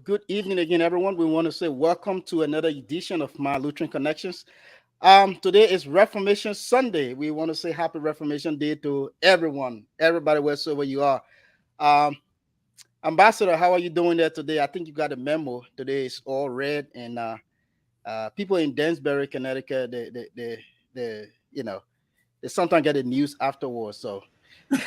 Good evening again, everyone. We want to say welcome to another edition of my Lutheran Connections. Today is Reformation Sunday. We want to say Happy Reformation Day to everyone, everybody, wheresoever you are. Um, Ambassador, how are you doing there today? I think you got a memo. Today is all red, and people in Dansbury, Connecticut, they they sometimes get the news afterwards. So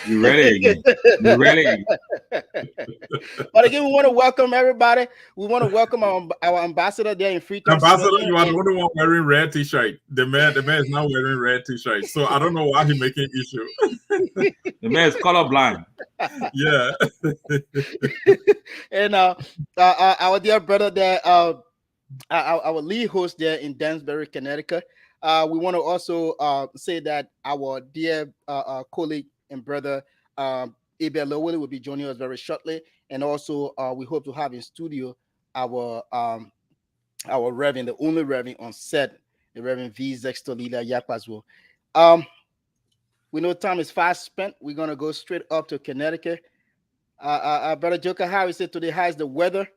You ready again? You ready? but again, we want to welcome everybody. We want to welcome our ambassador there in Freetown, Ambassador, Georgia. you are the only one wearing red t-shirt. The man is not wearing red t-shirt. So I don't know why he making issue. The man is colorblind. Yeah. And our dear brother there, our lead host there in Dansbury, Connecticut. We want to also say that our dear colleague and brother Abel Lowell will be joining us very shortly, and also we hope to have in studio our Reverend, the only Reverend on set, the Reverend V. Zextolila Yapazwo. We know time is fast spent. We're gonna go straight up to Connecticut. Brother Joker, how is it today? How's the weather?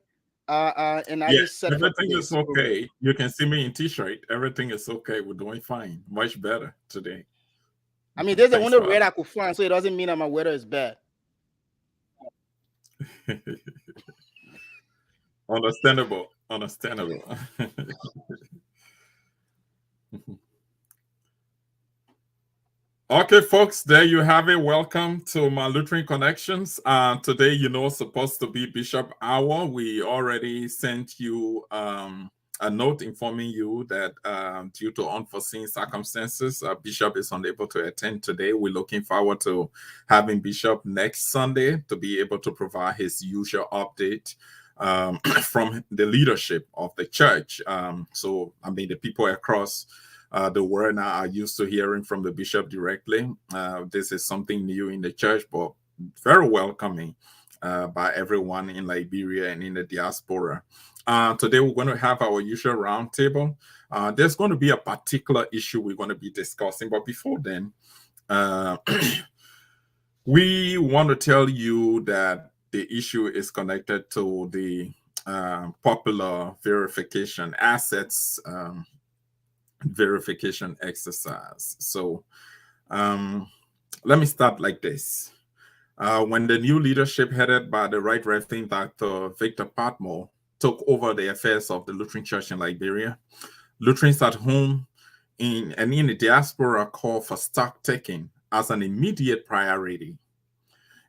And I just set everything is okay. You can see me in t-shirt. Everything is okay. We're doing fine. Much better today. I mean, there's the only red I could find, so it doesn't mean that my weather is bad. Understandable. Okay, folks, there you have it. Welcome to my Lutheran Connections. Today, supposed to be Bishop Hour. We already sent you a note informing you that due to unforeseen circumstances, Bishop is unable to attend today. We're looking forward to having Bishop next Sunday to be able to provide his usual update from the leadership of the church. The people across the world now are used to hearing from the bishop directly. This is something new in the church, but very welcoming by everyone in Liberia and in the diaspora. Today, we're going to have our usual roundtable. There's going to be a particular issue we're going to be discussing, but before then, we want to tell you that the issue is connected to the popular verification assets verification exercise. So let me start like this. When the new leadership headed by the Right Reverend Dr. Victor Patmore took over the affairs of the Lutheran Church in Liberia, Lutherans at home and in the diaspora called for stock taking as an immediate priority.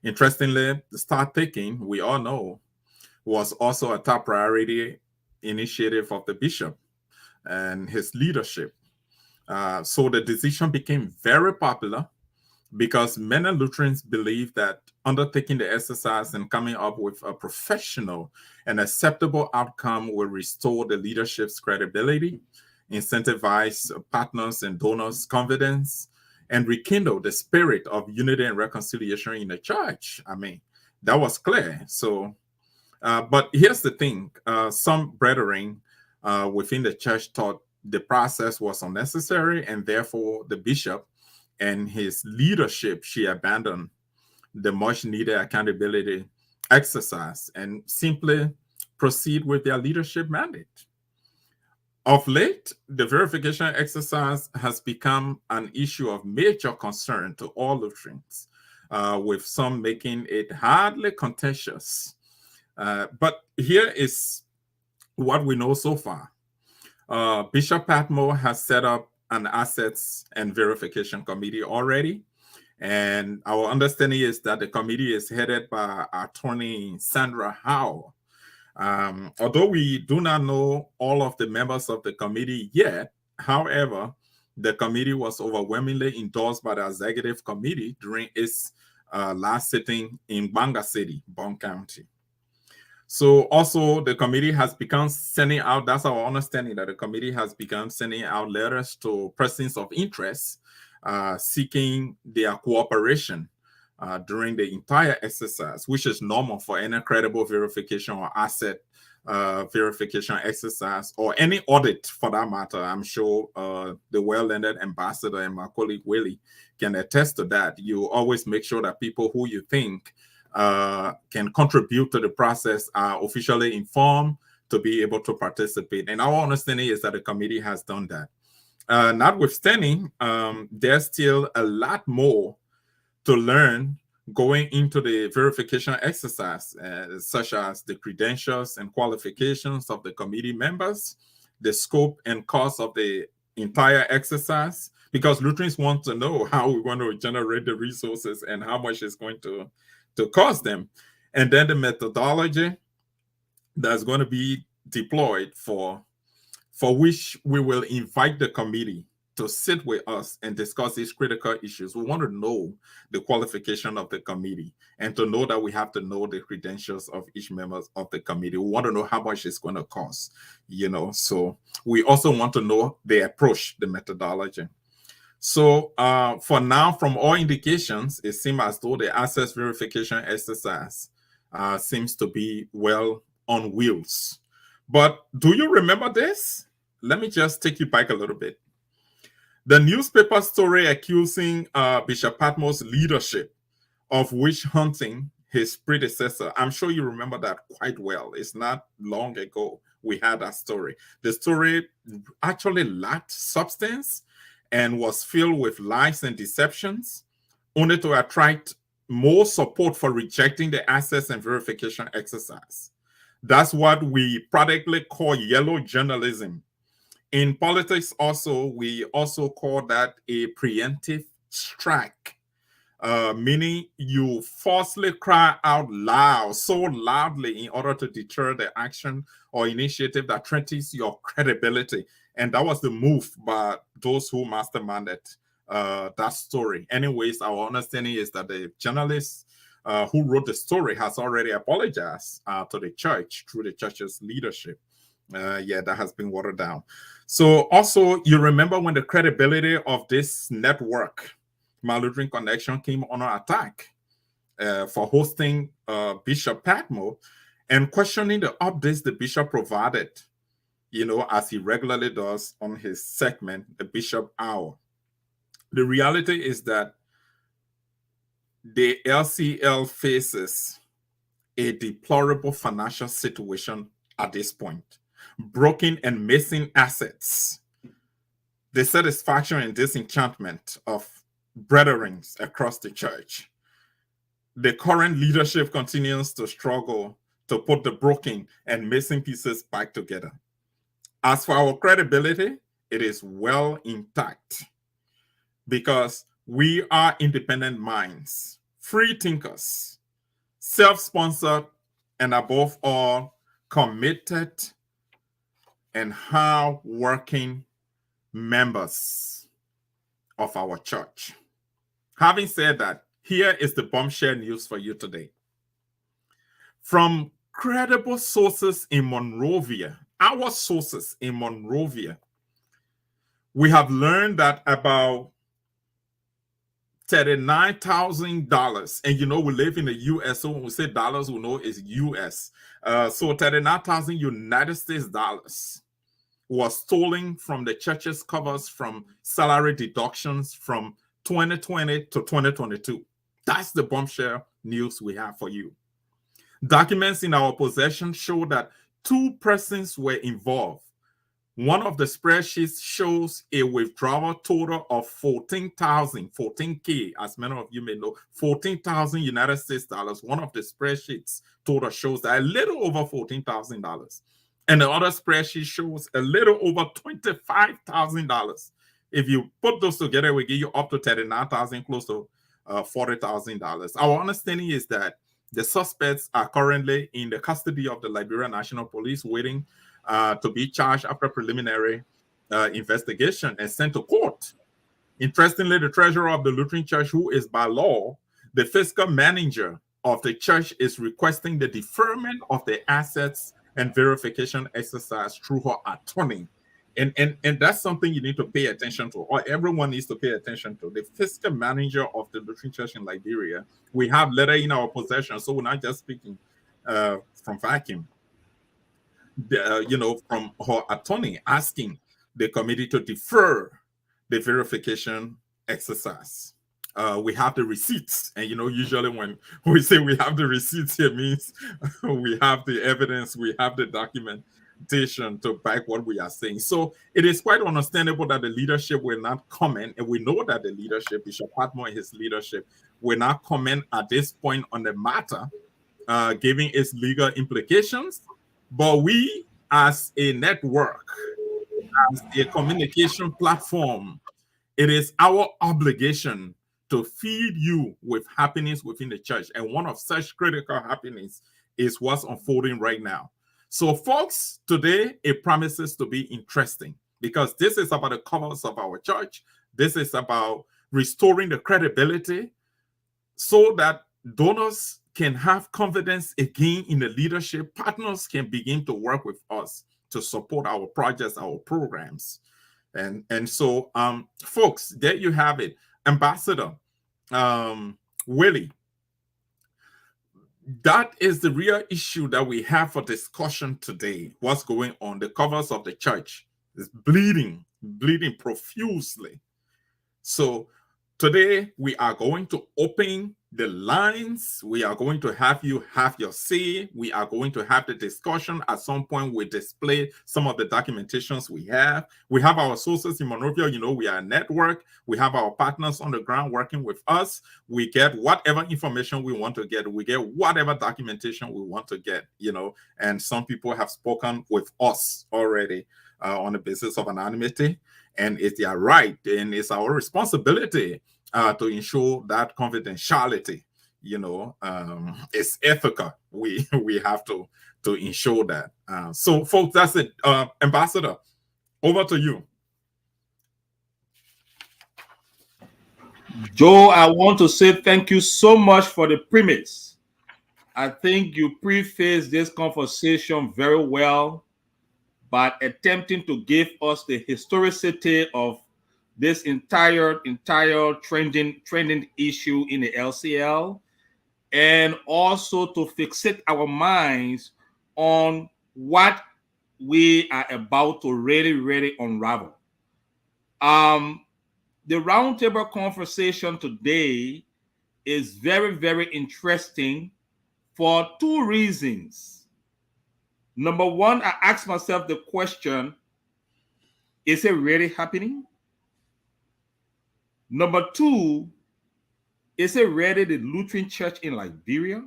Interestingly, the stock taking, we all know, was also a top priority initiative of the bishop and his leadership. So the decision became very popular because many Lutherans believe that undertaking the exercise and coming up with a professional and acceptable outcome will restore the leadership's credibility, incentivize partners and donors' confidence, and rekindle the spirit of unity and reconciliation in the church. I mean, that was clear. So, but here's the thing. Some brethren within the church thought the process was unnecessary, and therefore the bishop and his leadership, she abandoned the much needed accountability exercise and simply proceed with their leadership mandate. Of late, the verification exercise has become an issue of major concern to all Lutherans, with some making it hardly contentious. But here is what we know so far. Bishop Patmore has set up an assets and verification committee already. And our understanding is that the committee is headed by attorney Sandra Howe. Although we do not know all of the members of the committee yet, however, the committee was overwhelmingly endorsed by the executive committee during its last sitting in Banga City, Bond County. So also the committee has begun sending out, that's our understanding, that the committee has begun sending out letters to persons of interest seeking their cooperation during the entire exercise, which is normal for any credible verification or asset verification exercise or any audit for that matter. I'm sure the well-learned ambassador and my colleague Willie can attest to that. You always make sure that people who you think can contribute to the process are officially informed to be able to participate. And our understanding is that the committee has done that. Notwithstanding, there's still a lot more to learn going into the verification exercise, such as the credentials and qualifications of the committee members, the scope and cost of the entire exercise, because Lutherans want to know how we want to generate the resources and how much it's going to cost them. And then the methodology that's going to be deployed for which we will invite the committee to sit with us and discuss these critical issues. We want to know the qualification of the committee, and to know that we have to know the credentials of each member of the committee. We want to know how much it's going to cost, So we also want to know the approach, the methodology. So for now, from all indications, it seems as though the access verification exercise seems to be well on wheels. But do you remember this? Let me just take you back a little bit. The newspaper story accusing Bishop Patmore's leadership of witch hunting his predecessor. I'm sure you remember that quite well. It's not long ago we had that story. The story actually lacked substance and was filled with lies and deceptions, only to attract more support for rejecting the access and verification exercise. That's what we practically call yellow journalism. In politics also, we also call that a preemptive strike, meaning you falsely cry out loud, so loudly in order to deter the action or initiative that threatens your credibility. And that was the move by those who masterminded that story. Anyways, our understanding is that the journalist who wrote the story has already apologized to the church through the church's leadership. That has been watered down. So also, you remember when the credibility of this network, My Lutheran Connection, came under attack for hosting Bishop Patmore and questioning the updates the bishop provided, as he regularly does on his segment, the Bishop Hour. The reality is that the LCL faces a deplorable financial situation at this point. Broken and missing assets, the satisfaction and disenchantment of brethren across the church. The current leadership continues to struggle to put the broken and missing pieces back together. As for our credibility, it is well intact because we are independent minds, free thinkers, self-sponsored, and above all, committed and hard-working members of our church. Having said that, here is the bombshell news for you today. From credible sources in Monrovia, our sources in Monrovia, we have learned that about $39,000, and we live in the US, so when we say dollars, we know it's US. So 39,000 United States dollars was stolen from the church's covers from salary deductions from 2020 to 2022. That's the bombshell news we have for you. Documents in our possession show that 2 persons were involved. One of the spreadsheets shows a withdrawal total of 14K, as many of you may know, 14,000 United States dollars. One of the spreadsheets total shows that a little over $14,000. And the other spreadsheet shows a little over $25,000. If you put those together, we give you up to $39,000, close to $40,000. Our understanding is that the suspects are currently in the custody of the Liberia National Police, waiting to be charged after preliminary investigation and sent to court. Interestingly, the treasurer of the Lutheran Church, who is by law the fiscal manager of the church, is requesting the deferment of the assets and verification exercise through her attorney. And that's something you need to pay attention to, or everyone needs to pay attention to. The fiscal manager of the Lutheran Church in Liberia, we have letter in our possession, so we're not just speaking from vacuum. From her attorney asking the committee to defer the verification exercise. we have the receipts. And usually when we say we have the receipts, it means we have the evidence, we have the documentation to back what we are saying. So it is quite understandable that the leadership will not comment, and we know that the leadership, Bishop Patmore and his leadership, will not comment at this point on the matter, giving its legal implications. But we, as a network, as a communication platform, it is our obligation to feed you with happenings within the church. And one of such critical happenings is what's unfolding right now. So, folks, today it promises to be interesting because this is about the covers of our church. This is about restoring the credibility so that donors can have confidence again in the leadership. Partners can begin to work with us to support our projects, our programs. And so, folks, there you have it. Ambassador Willie, that is the real issue that we have for discussion today. What's going on? The covers of the church is bleeding profusely. So today we are going to open the lines. We are going to have you have your say. We are going to have the discussion. At some point, we display some of the documentations we have. We have our sources in Monrovia. We are a network. We have our partners on the ground working with us. We get whatever information we want to get. We get whatever documentation we want to get, and some people have spoken with us already on the basis of anonymity. And it's their right, and it's our responsibility to ensure that confidentiality, is ethical. We have to ensure that. So, folks, that's it. Ambassador, over to you. Joe, I want to say thank you so much for the premise. I think you prefaced this conversation very well by attempting to give us the historicity of this entire trending issue in the LCL, and also to fixate our minds on what we are about to really unravel. The roundtable conversation today is very interesting for two reasons. Number one, I asked myself the question, is it really happening? Number two, is it really the Lutheran Church in Liberia?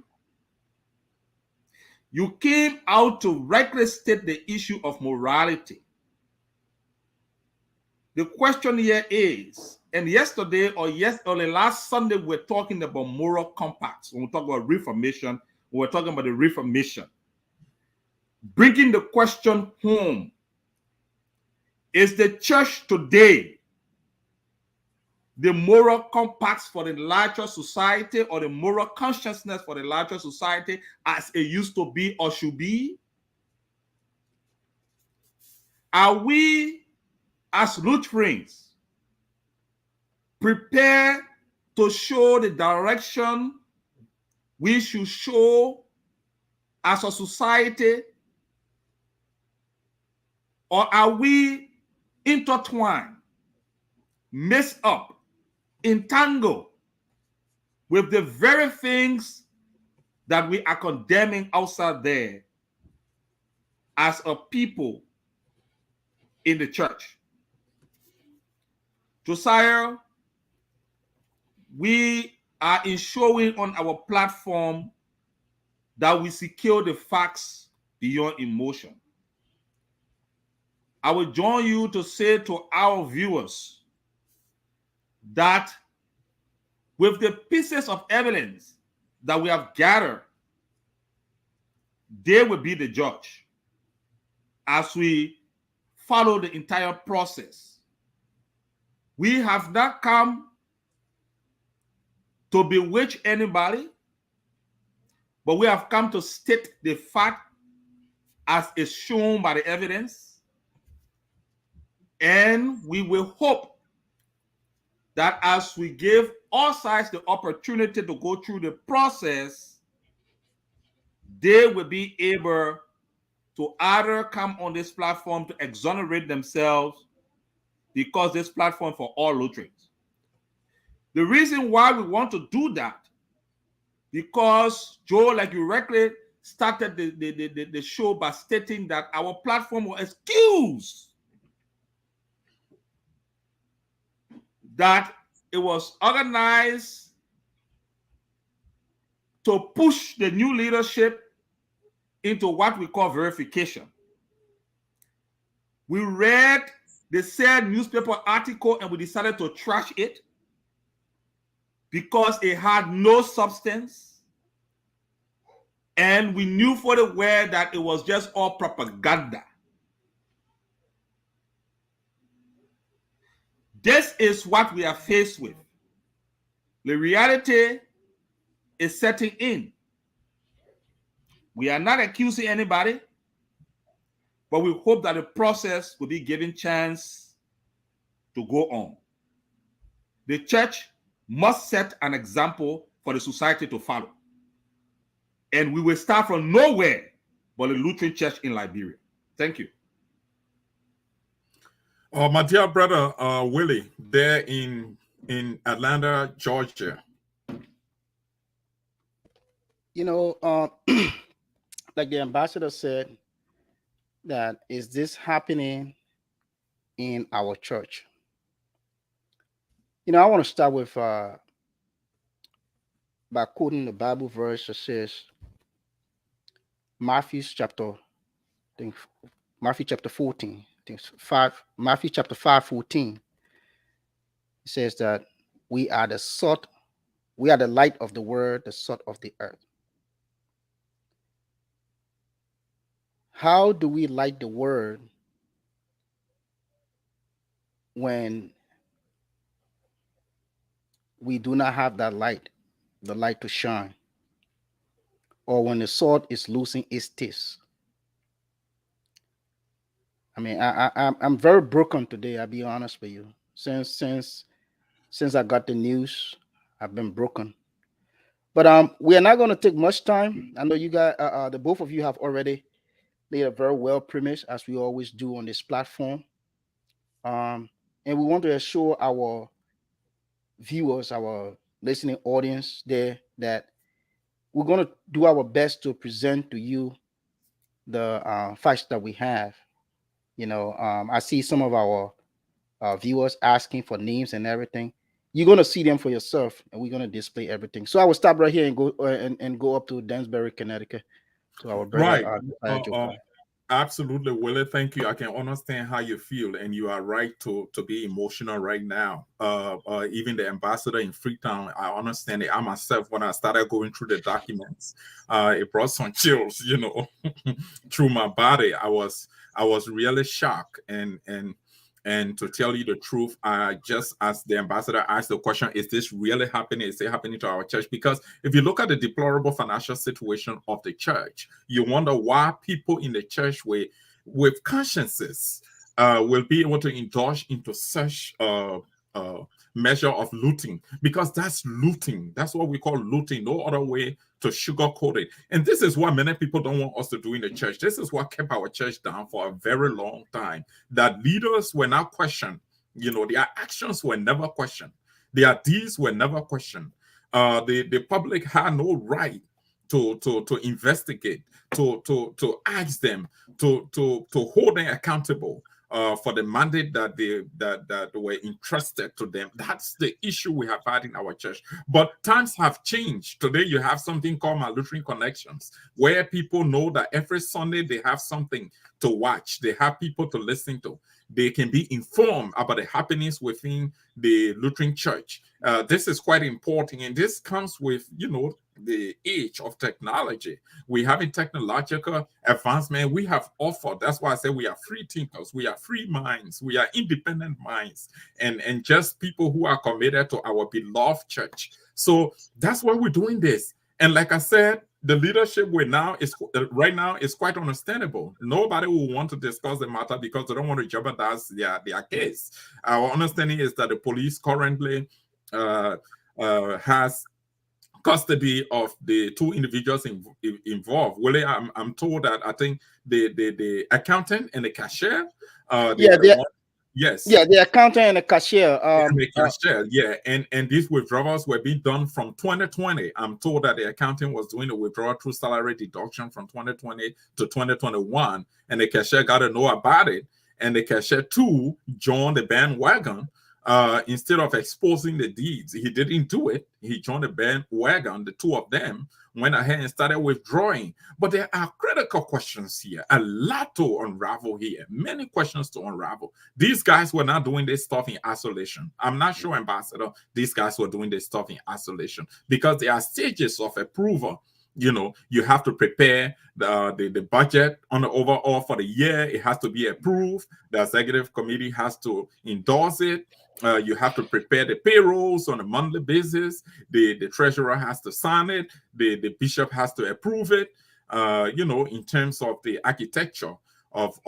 You came out to rightly state the issue of morality. The question here is, and yesterday or last Sunday, we're talking about moral compacts. When we talk about Reformation, we're talking about the Reformation. Bringing the question home, is the church today the moral compacts for the larger society, or the moral consciousness for the larger society as it used to be or should be? Are we as Lutherans prepared to show the direction we should show as a society? Or are we intertwined, messed up, entangled with the very things that we are condemning outside there as a people in the church? Josiah, we are ensuring on our platform that we secure the facts beyond emotion. I will join you to say to our viewers that with the pieces of evidence that we have gathered, they will be the judge as we follow the entire process. We have not come to bewitch anybody, but we have come to state the fact as is shown by the evidence. And we will hope that as we give all sides the opportunity to go through the process, they will be able to either come on this platform to exonerate themselves, because this platform for all Lutherans. The reason why we want to do that, because Joe, like you correctly started the show by stating that our platform will excuse that it was organized to push the new leadership into what we call verification. We read the said newspaper article and we decided to trash it because it had no substance. And we knew for the well that it was just all propaganda. This is what we are faced with. The reality is setting in. We are not accusing anybody, but we hope that the process will be given chance to go on. The church must set an example for the society to follow. And we will start from nowhere but the Lutheran Church in Liberia. Thank you. My dear brother Willie, there in Atlanta, Georgia. You know, like the ambassador said, that is this happening in our church? You know, I want to start with by quoting the Bible verse that says, Matthew chapter 14, I think it's 5, Matthew chapter 5:14. It says that we are the salt, we are the light of the world, the salt of the earth. How do we light the word when we do not have that light, the light to shine, or when the salt is losing its taste? I mean, I'm very broken today. I'll be honest with you. Since I got the news, I've been broken. But we are not going to take much time. I know you guys, the both of you have already laid a very well premise, as we always do on this platform. And we want to assure our viewers, our listening audience there, that we're going to do our best to present to you the facts that we have. You know, I see some of our viewers asking for names and everything. You're going to see them for yourself, and we're going to display everything. So I will stop right here and go and go up to Dansbury, Connecticut, to our brother. Right. Absolutely, Willie. Thank you. I can understand how you feel, and you are right to be emotional right now. Even the ambassador in Freetown, I understand it. I myself, when I started going through the documents, it brought some chills, you know, through my body. I was really shocked, and to tell you the truth, I just, as the ambassador asked the question, is this really happening? Is it happening to our church? Because if you look at the deplorable financial situation of the church, you wonder why people in the church with consciences will be able to indulge into such measure of looting, because that's looting. That's what we call looting. No other way to sugarcoat it. And this is what many people don't want us to do in the church. This is what kept our church down for a very long time. That leaders were not questioned. You know, their actions were never questioned. Their deeds were never questioned. The public had no right to investigate, to ask them, to hold them accountable for the mandate that that were entrusted to them. That's the issue we have had in our church. But times have changed. Today you have something called My Lutheran Connections, where people know that every Sunday they have something to watch. They have people to listen to. They can be informed about the happenings within the Lutheran Church. This is quite important, and this comes with, you know, the age of technology. We have a technological advancement. We have offered. That's why I say we are free thinkers. We are free minds. We are independent minds, and just people who are committed to our beloved church. So that's why we're doing this. And like I said, the leadership right now is quite understandable. Nobody will want to discuss the matter because they don't want to jeopardize their case. Our understanding is that the police currently has custody of the two individuals involved. Willie, I'm told that I think the accountant and the cashier, Yes. Yeah, the accountant and the cashier. And the cashier, yeah, and these withdrawals were being done from 2020. I'm told that the accountant was doing a withdrawal through salary deduction from 2020 to 2021, and the cashier got to know about it, and the cashier too joined the bandwagon. Instead of exposing the deeds, he didn't do it. He joined the bandwagon. The two of them went ahead and started withdrawing. But there are critical questions here, a lot to unravel here, many questions to unravel. These guys were not doing this stuff in isolation. I'm not sure, Ambassador, these guys were doing this stuff in isolation because there are stages of approval. You know, you have to prepare the budget on the overall for the year. It has to be approved. The executive committee has to endorse it. You have to prepare the payrolls on a monthly basis. The treasurer has to sign it. The bishop has to approve it. You know, in terms of the architecture of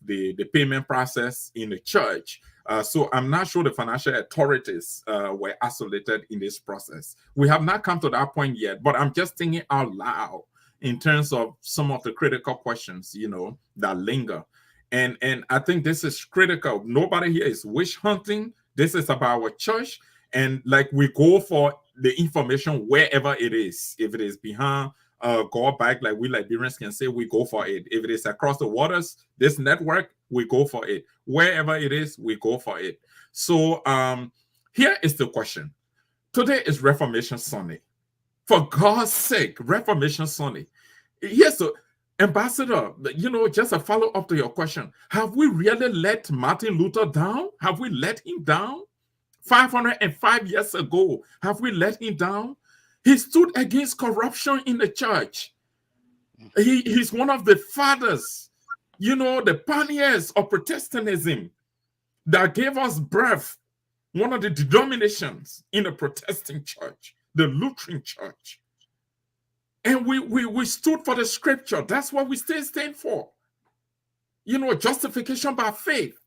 the payment process in the church. So I'm not sure the financial authorities were isolated in this process. We have not come to that point yet, but I'm just thinking out loud in terms of some of the critical questions, you know, that linger. And I think this is critical. Nobody here is wish hunting. This is about our church. And like we go for the information wherever it is. If it is behind God back, like we Liberians can say, we go for it. If it is across the waters, this network, we go for it. Wherever it is, we go for it. So here is the question. Today is Reformation Sunday. For God's sake, Reformation Sunday. Yes, so Ambassador, you know, just a follow-up to your question. Have we really let Martin Luther down? Have we let him down? 505 years ago, have we let him down? He stood against corruption in the church. He's one of the fathers, you know, the pioneers of Protestantism that gave us birth, one of the denominations in the Protestant church, the Lutheran church. And we stood for the scripture. That's what we still stand for. You know, justification by faith.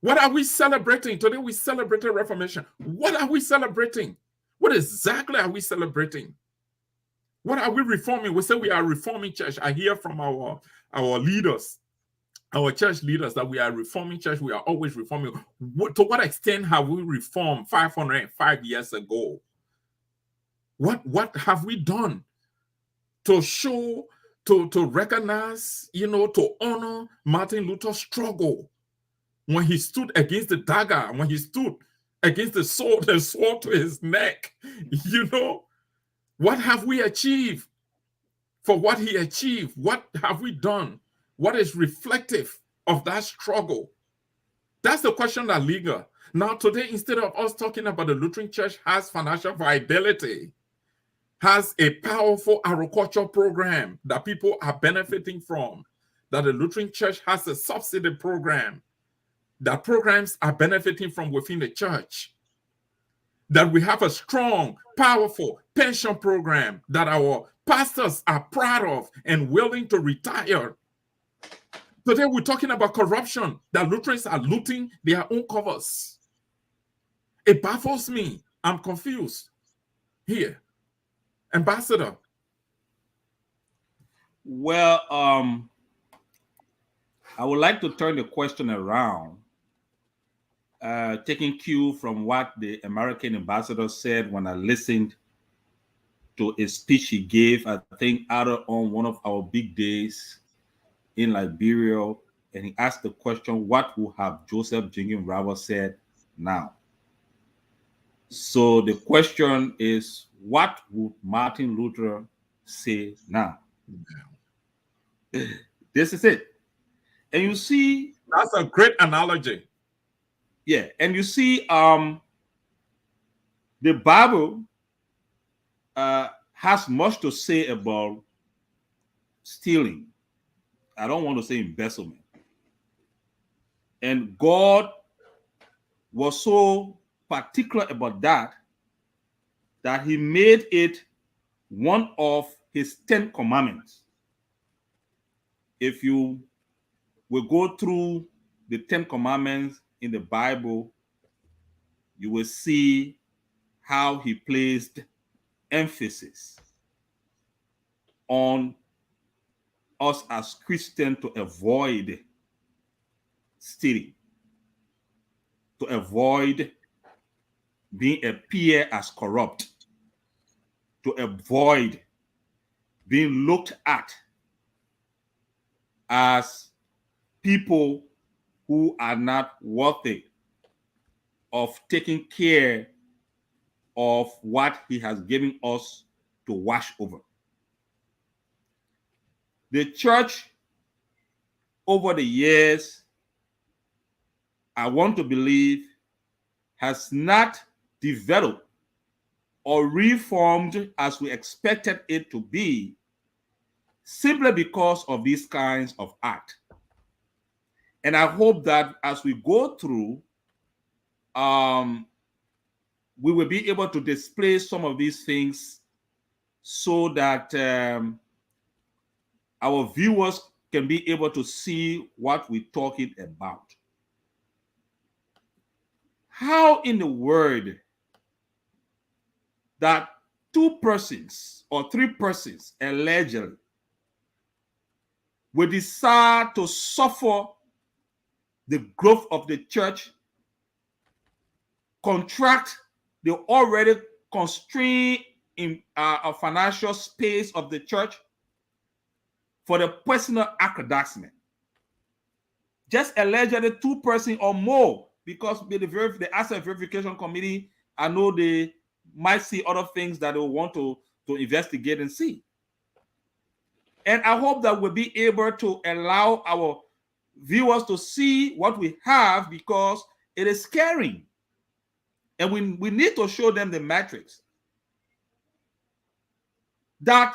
What are we celebrating? Today we celebrated Reformation. What are we celebrating? What exactly are we celebrating? What are we reforming? We say we are reforming church. I hear from our leaders, our church leaders, that we are reforming church. We are always reforming. To what extent have we reformed 505 years ago? What have we done to show, to recognize, you know, to honor Martin Luther's struggle when he stood against the dagger, when he stood against the sword and sword to his neck? You know, what have we achieved for what he achieved? What have we done? What is reflective of that struggle? That's the question that linger. Now, today, instead of us talking about the Lutheran Church has financial viability, has a powerful agriculture program that people are benefiting from, that the Lutheran Church has a subsidy program, that programs are benefiting from within the church, that we have a strong, powerful pension program that our pastors are proud of and willing to retire. Today, we're talking about corruption, that Lutherans are looting their own covers. It baffles me. I'm confused here. Ambassador. Well, I would like to turn the question around, taking cue from what the American ambassador said when I listened to a speech he gave, I think, out on one of our big days in Liberia, and he asked the question, what would have Joseph Jenkins Roberts said now? So the question is, what would Martin Luther say now? This is it. And you see, that's a great analogy. Yeah, and you see, the Bible has much to say about stealing. I don't want to say embezzlement. And God was so particular about that he made it one of his 10 commandments. If you will go through the 10 commandments in the Bible, you will see how he placed emphasis on us as Christians to avoid stealing. to avoid being appear as corrupt, to avoid being looked at as people who are not worthy of taking care of what he has given us to watch over. The church over the years, I want to believe, has not developed or reformed as we expected it to be, simply because of these kinds of acts. And I hope that as we go through, we will be able to display some of these things so that our viewers can be able to see what we're talking about. How in the world that two persons or three persons allegedly will decide to suffer the growth of the church, contract the already constrained in a financial space of the church for the personal aggrandizement? Just allegedly two persons or more, because the asset verification committee, I know they might see other things that they want to investigate and see. And I hope that we'll be able to allow our viewers to see what we have, because it is scaring. And we need to show them the metrics. That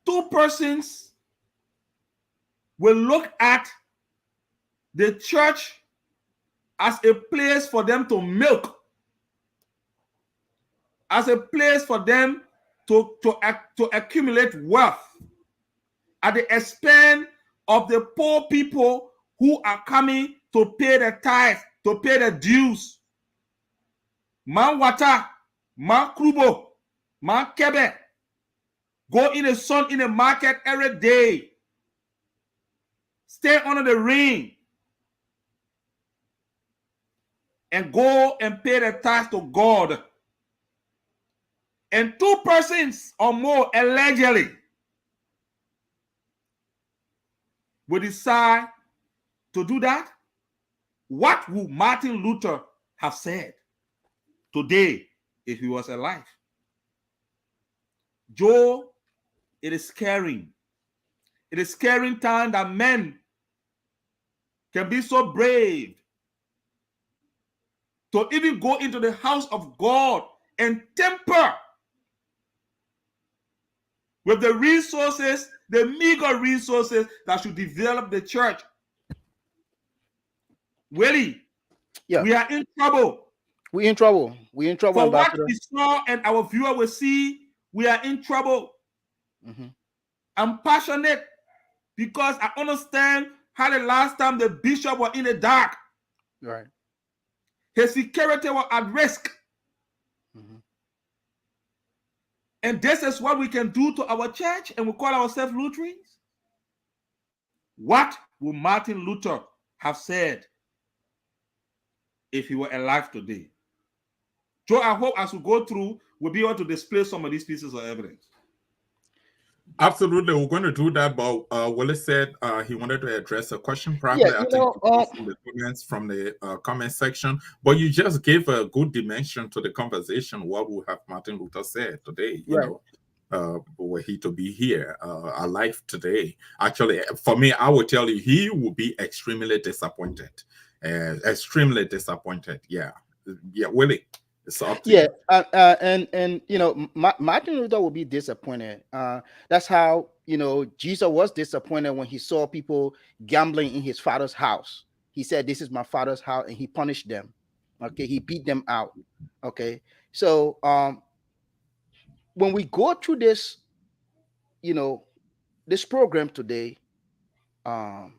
two persons will look at the church as a place for them to milk, as a place for them to accumulate wealth at the expense of the poor people who are coming to pay the tithe, to pay the dues. Man wata, man krubo, man kebe, go in the sun in the market every day, stay under the rain, and go and pay the tithe to God. And two persons or more allegedly will decide to do that. What would Martin Luther have said today if he was alive? Joe, it is scaring. It is scaring time that men can be so brave to even go into the house of God and temper with the resources, the meager resources that should develop the church. Willie, Yeah, we are in trouble. we in trouble. We in trouble, For what Ambassador. we saw and our viewer will see, we are in trouble. Mm-hmm. I'm passionate because I understand how the last time the bishop was in the dark, Right. his security was at risk. Mm-hmm. And this is what we can do to our church, and we call ourselves Lutherans. What would Martin Luther have said if he were alive today? Joe, I hope as we go through, we'll be able to display some of these pieces of evidence. Absolutely, we're going to do that. But Willis said he wanted to address a question. Yeah, Probably, I think from the comments from the comment section. But you just gave a good dimension to the conversation. What would have Martin Luther said today? You right. know, were he to be here alive today? Actually, for me, I would tell you he would be extremely disappointed. Extremely disappointed. Yeah, Willie. It's up to Yeah, you. and you know, Martin Luther will be disappointed. That's how, you know, Jesus was disappointed when he saw people gambling in his father's house. He said, "This is my father's house," and he punished them. Okay, he beat them out. Okay, so when we go through this, you know, this program today, um,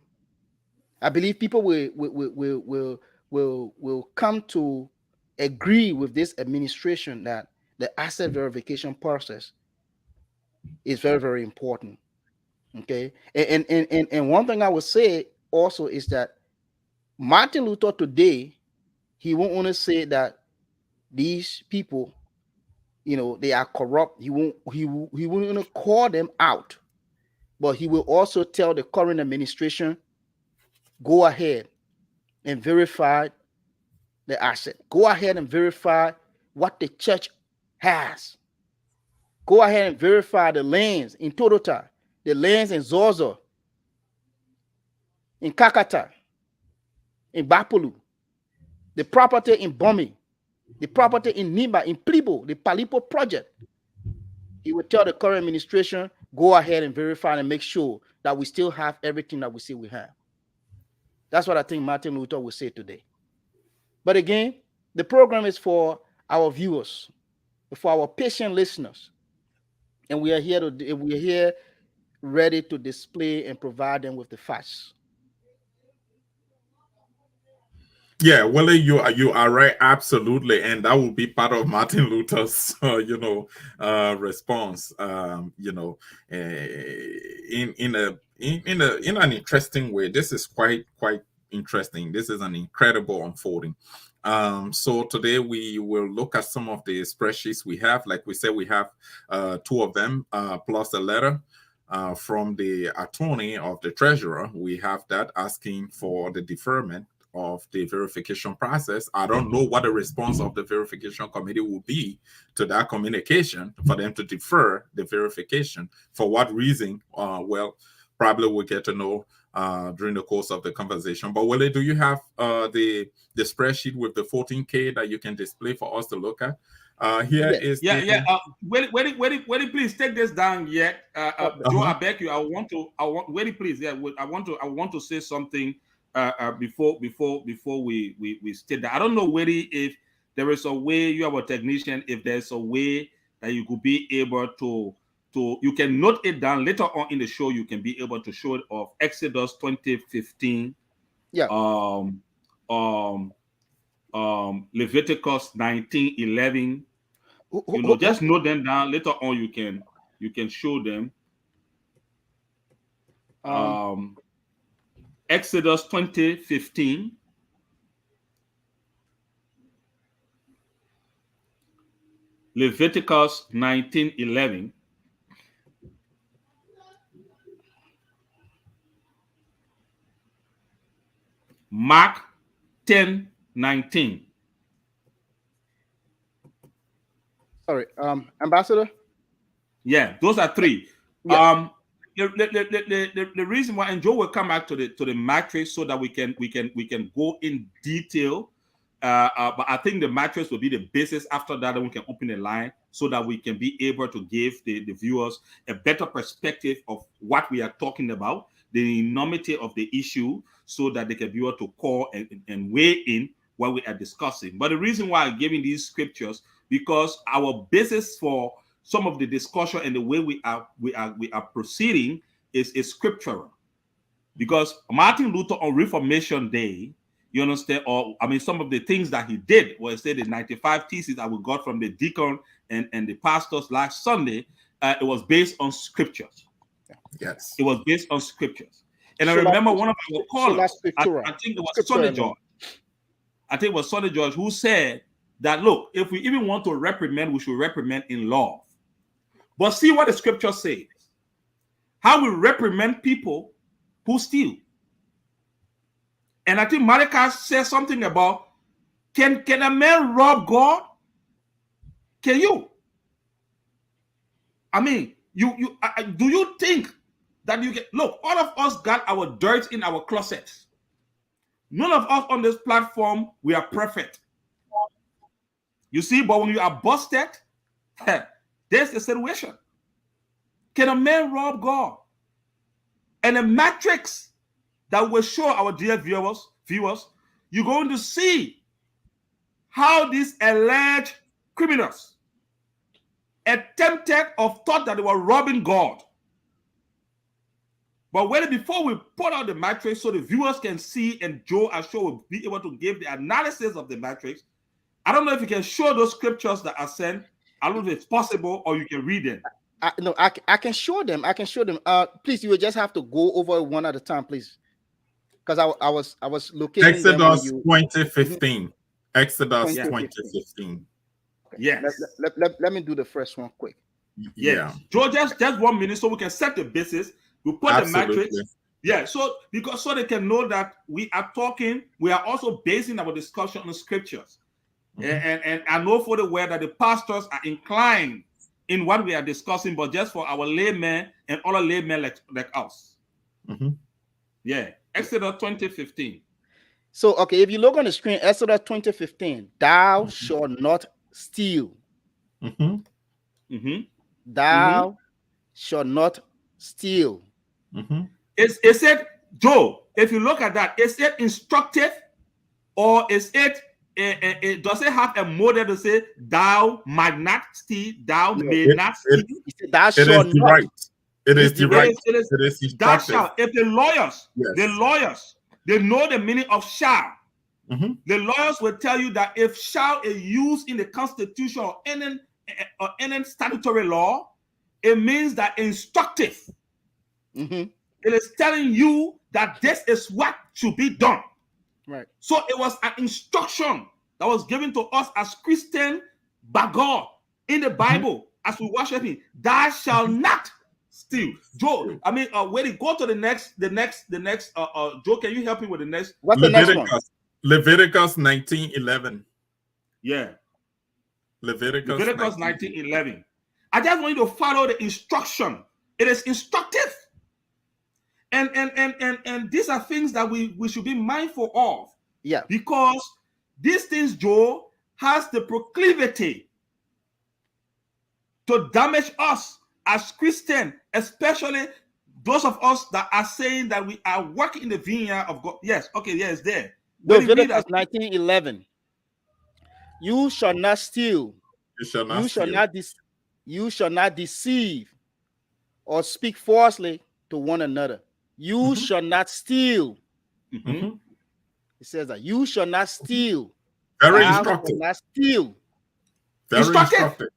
I believe people will come to agree with this administration that the asset verification process is very, very important. Okay. And one thing I would say also is that Martin Luther today He won't only say that these people, they are corrupt. He won't only call them out, but he will also tell the current administration, go ahead and verify the asset. Go ahead and verify what the church has. Go ahead and verify the lands in Totota, the lands in Zozo, in Kakata, in Bapulu, the property in Bomi, the property in Nimba, in Plibo, the Palipo project. He will tell the current administration, go ahead and verify and make sure that we still have everything that we say we have. That's what I think Martin Luther will say today. But again, the program is for our viewers, for our patient listeners. And we are here ready to display and provide them with the facts. Yeah, Willie, you are right, absolutely, and that will be part of Martin Luther's, response. In an interesting way. This is quite interesting. This is an incredible unfolding. So today we will look at some of the spreadsheets we have. Like we said, we have two of them plus a letter. From the attorney of the treasurer. We have that asking for the deferment of the verification process. I don't know what the response of the verification committee will be to that communication for them to defer the verification. For what reason? Well, probably we'll get to know during the course of the conversation. But Willie, do you have the spreadsheet with the 14K that you can display for us to look at? Wait, please take this down yet. Joe, I beg you. I want wait, please. Yeah, I want to say something before we state that. I don't know, Wait, if there is a way, you have a technician, if there's a way that you could be able to you can note it down later on in the show. You can be able to show it of Exodus 20:15. Yeah. Leviticus 19:11. Just note them down. Later on, you can show them. Exodus 20:15. Leviticus 19:11. Mark 10:19. Sorry, Ambassador? Yeah, those are three. Yeah. The reason why, and Joe will come back to the matrix so that we can go in detail. But I think the matrix will be the basis. After that, then we can open the line so that we can be able to give the viewers a better perspective of what we are talking about, the enormity of the issue, so that they can be able to call and weigh in what we are discussing. But the reason why I'm giving these scriptures, because our basis for some of the discussion and the way we are proceeding is scriptural. Because Martin Luther on Reformation Day, you understand, some of the things that he did was say the 95 theses that we got from the deacon and the pastors last Sunday, it was based on scriptures. Yes. It was based on scriptures. And I remember one of our callers, I think it was Sonny George. I think it was Sonny George who said that, look, if we even want to reprimand, we should reprimand in love. But see what the scripture says. How we reprimand people who steal. And I think Malachi says something about, can a man rob God? Can you? I mean, do you think that you get, look, all of us got our dirt in our closets. None of us on this platform, we are perfect. You see, but when you are busted, there's the situation. Can a man rob God? And a matrix that will show our dear viewers, you're going to see how these alleged criminals attempted or thought that they were robbing God. But before we put out the matrix so the viewers can see, and Joe and Show will be able to give the analysis of the matrix, I don't know if you can show those scriptures that are sent. I don't know if it's possible, or you can read them. I can show them. Please, you will just have to go over one at a time, please. Because I was looking. Exodus 20:15. Exodus 20:15. 20:15. Okay. Yes. Let me do the first one quick. Yeah. Joe, just 1 minute so we can set the basis. We put the matrix. Absolutely. Yeah, so they can know that we are also basing our discussion on the scriptures. And I know for the way that the pastors are inclined in what we are discussing, but just for our laymen and other laymen like us. Yeah, Exodus 20:15. So, okay, if you look on the screen, Exodus 20:15, thou shalt not steal. Thou shalt not steal. Is it, Joe, if you look at that, is it instructive or is it, does it have a model to say, thou might not steal, thou may not steal? Thou shalt not. Right. It is the right. It is thou shalt. If the lawyers, they know the meaning of shall. The lawyers will tell you that if shall is used in the Constitution or any statutory law, it means that instructive. It is telling you that this is what should be done. Right. So it was an instruction that was given to us as Christian by God in the Bible as we worship Him. Thou shalt not steal. Joe, I mean, when you go to the next, Joe, can you help me with the next? What's the next one? Leviticus 19:11. Yeah. Leviticus 19:11. I just want you to follow the instruction. It is instructive. And these are things that we should be mindful of. Yeah. Because these things, Joe, has the proclivity to damage us as Christians, especially those of us that are saying that we are working in the vineyard of God. Yes, okay, yes, there. Leviticus 19:11. You shall not steal. You shall not deceive or speak falsely to one another. You shall not steal. It says that you shall not steal. Very instructive. Shall not steal. Very instructive.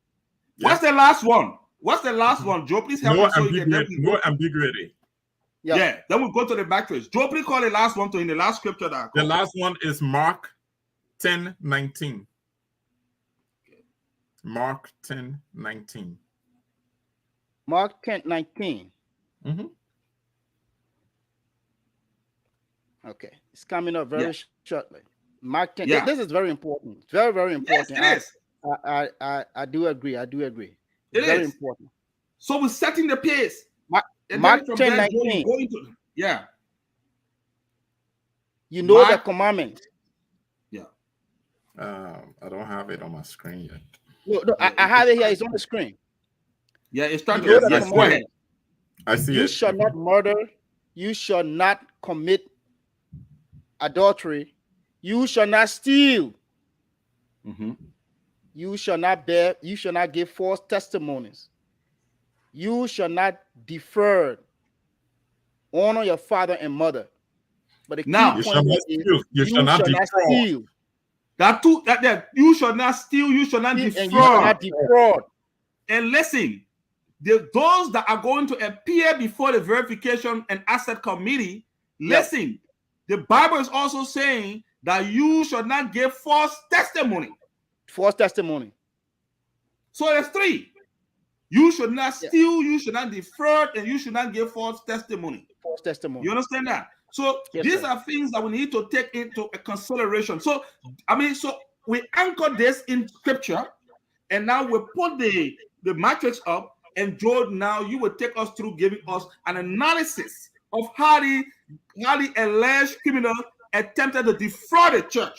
What's the last one? What's the last one, Joe? Please help me. No ambiguity. Yeah. Then we'll go to the backtrace. Joe, please call the last one in the last scripture that I the last one is Mark 10:19. Mark 10:19. Mark 10:19. Okay, it's coming up very shortly. Mark 10. Yeah. This is very important. Very, very important. Yes, it is. I do agree. It's it very is important. So we're setting the pace. Mark 10:19. Yeah. You know the commandment. Yeah. I don't have it on my screen yet. No, I have it here. It's on the screen. Yeah, it's starting. You know the commandment. I see you it. shall not murder. You shall not commit adultery. You shall not steal. You shall not give false testimonies. You shall not defraud. Honor your father and mother. But the key point is you shall not steal. That you shall not steal, you shall not defraud. And you shall not defraud. And listen, those that are going to appear before the verification and asset committee, listen, the Bible is also saying that you shall not give false testimony. False testimony. So there's three. You should not steal, you should not defraud, and you should not give false testimony. False testimony. You understand that? So these are things that we need to take into consideration. So, so we anchor this in scripture, and now we put the matrix up, and Joe, now you will take us through giving us an analysis of how the alleged criminal attempted to defraud the church.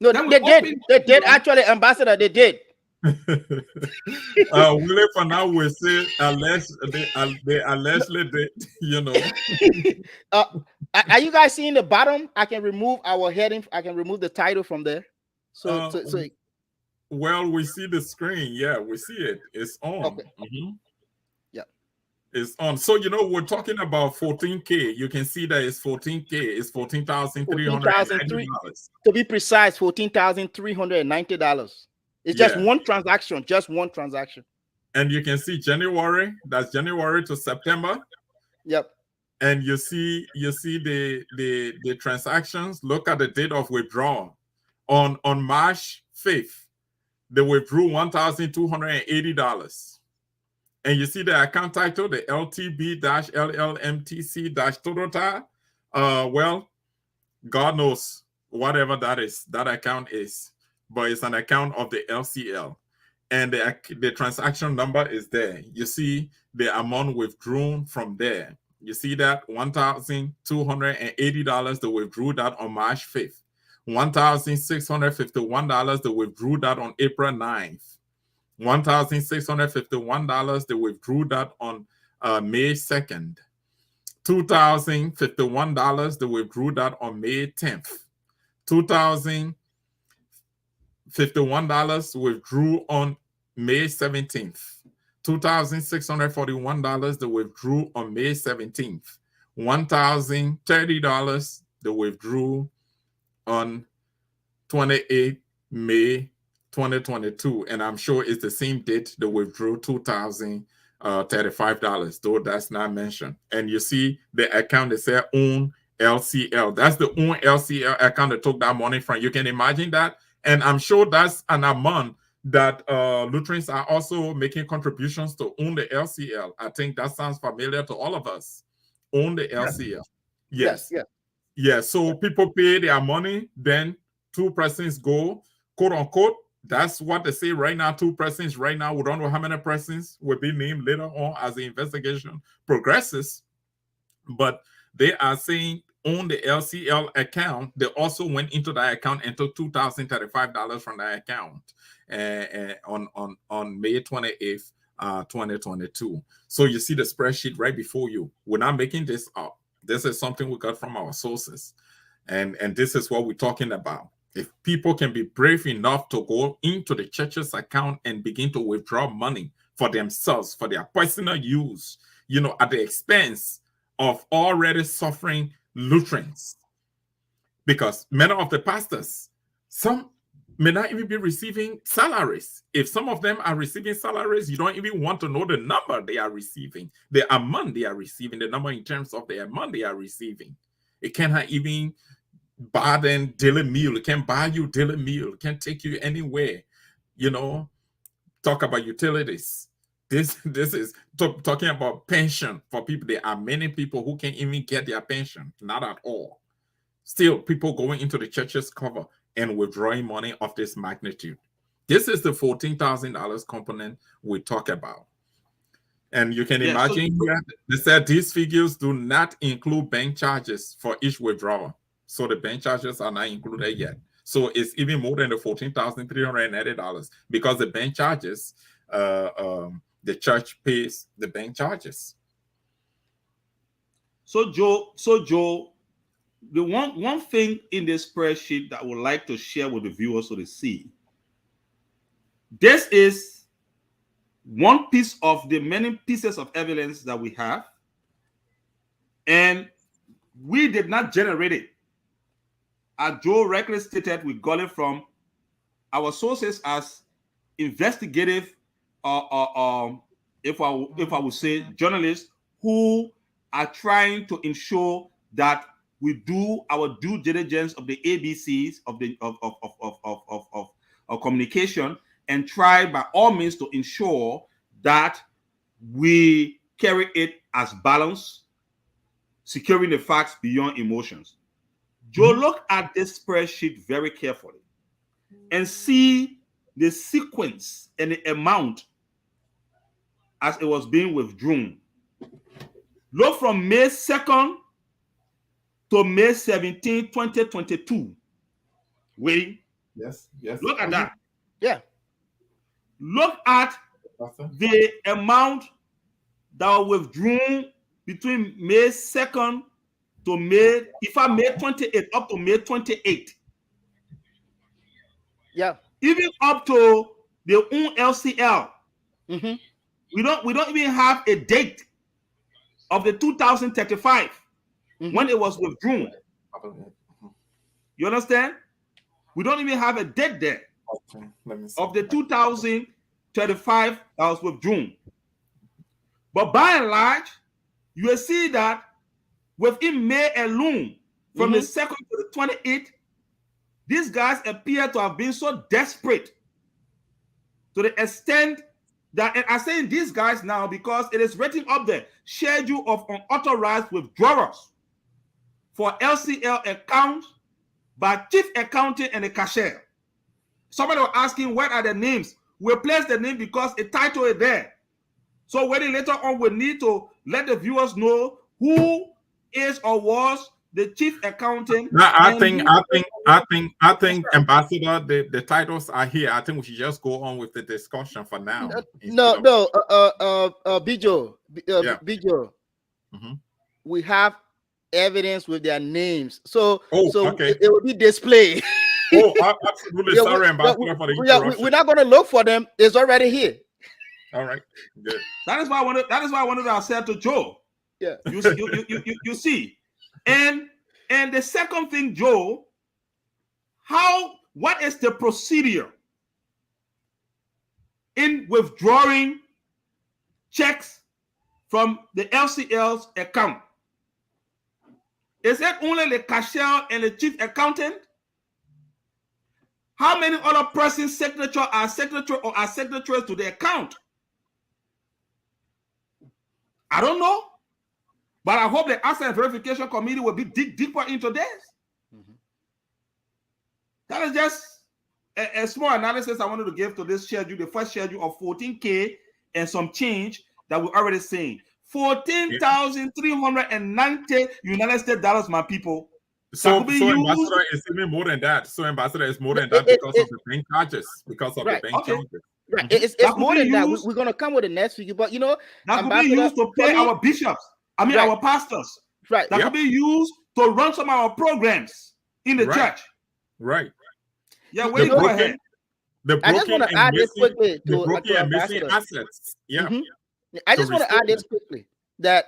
No, they did. They did, actually, Ambassador, they did. Really, for now, we say they allegedly did, you know. Are you guys seeing the bottom? I can remove our heading. I can remove the title from there. So well, we see the screen. Yeah, we see it. It's on. Okay. Yeah, it's on. So we're talking about 14K. You can see that it's 14K. It's $14,390. To be precise, $14,390. It's just one transaction. Just one transaction. And you can see January. That's January to September. Yep. And you see the transactions. Look at the date of withdrawal. On March 5th, they withdrew $1,280. And you see the account title, the LTB-LLMTC-total. Well, God knows whatever that is, that account is, but it's an account of the LCL. And the transaction number is there. You see the amount withdrawn from there. You see that $1,280, they withdrew that on March 5th. $1,651, they withdrew that on April 9th. $1,651, they withdrew that on May 2nd. $2,051, they withdrew that on May 10th. $2,051 withdrew on May 17th. $2,641 they withdrew on May 17th. $1,030 they withdrew on 28 May 2022. And I'm sure it's the same date they withdrew $2,035, though that's not mentioned. And you see the account that said own LCL. That's the own LCL account that took that money from. You can imagine that. And I'm sure that's an amount that Lutherans are also making contributions to own the LCL. I think that sounds familiar to all of us. Own the LCL. Yes. Yes. So people pay their money, then two persons go, quote unquote. That's what they say right now. Two persons right now. We don't know how many persons will be named later on as the investigation progresses. But they are saying on the LCL account, they also went into that account and took $2,035 from that account on May 28th, 2022. So you see the spreadsheet right before you. We're not making this up. This is something we got from our sources. And this is what we're talking about. If people can be brave enough to go into the church's account and begin to withdraw money for themselves, for their personal use, at the expense of already suffering Lutherans. Because many of the pastors, some may not even be receiving salaries. If some of them are receiving salaries, you don't even want to know the number they are receiving, the amount they are receiving, the number in terms of the amount they are receiving. It cannot even buy them daily meal. It can't buy you daily meal. It can't take you anywhere. Talk about utilities. This is talking about pension for people. There are many people who can't even get their pension, not at all. Still, people going into the church's cover and withdrawing money of this magnitude. This is the $14,000 component we talk about. And you can imagine they said these figures do not include bank charges for each withdrawal. So the bank charges are not included yet. So it's even more than the $14,390 because the bank charges, the church pays the bank charges. So Joe, the one thing in this spreadsheet that I would like to share with the viewers so they see. This is one piece of the many pieces of evidence that we have, and we did not generate it. As Joe rightly stated, we got it from our sources as investigative, if I would say, journalists who are trying to ensure that we do our due diligence of the ABCs of communication and try by all means to ensure that we carry it as balance, securing the facts beyond emotions. Joe, look at this spreadsheet very carefully and see the sequence and the amount as it was being withdrawn. Look from May 2nd to May 17, 2022. Wait. Yes. Look at that. Yeah. Look at the amount that was withdrawn between May 2nd to May 28, up to May 28. Yeah. Even up to the own LCL. Mm-hmm. We don't even have a date of the 2035 when it was withdrawn. You understand? We don't even have a date there of the 2035 that was withdrawn. But by and large, you will see that within May alone, from the 2nd to the 28th, These guys appear to have been so desperate to the extent that, and I'm saying these guys now because it is written up there, schedule of unauthorized withdrawals for LCL accounts by chief accountant and a cashier. Somebody was asking what are the names. We place the name because a title is there. So when later on we need to let the viewers know who is or was the chief accountant. I think, Ambassador, the titles are here. I think we should just go on with the discussion for now. Bijo, Yeah. Bijo. Mhm. We have evidence with their names, so okay. it will be displayed. Absolutely. Sorry, Ambassador, for the interruption. We're not going to look for them. It's already here. All right, good. That is why I wanted. That is why I wanted to say to Joe. Yeah. You see, and the second thing, Joe, what is the procedure in withdrawing checks from the LCL's account? Is it only the cashier and the chief accountant? How many other persons' signature are secretary or are secretaries to the account? I don't know, but I hope the Asset Verification Committee will be dig deeper into this. Mm-hmm. That is just a small analysis I wanted to give to this schedule, the first schedule of 14K and some change that we're already seeing. 14,390 United States dollars, my people. So Ambassador is even more than that. So Ambassador is more than that because of the bank charges. Because of the bank charges. Right. It's more than that. We're going to come with the next figure, but that could be used to pay our bishops. Our pastors. Right. That could be used to run some of our programs in the church. Right. Yeah, go ahead. I just want to add this quickly to missing assets. Yeah. Mm-hmm. I just want to add this quickly that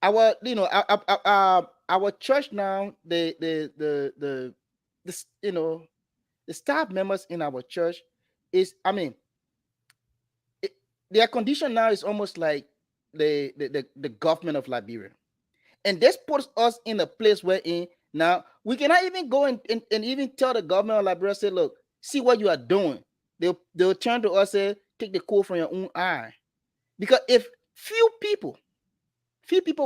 our church now, the staff members in our church is, their condition now is almost like the government of Liberia, and this puts us in a place wherein now we cannot even go and even tell the government of Liberia, say, look, see what you are doing. They'll turn to us, say, take the coal from your own eye, because if few people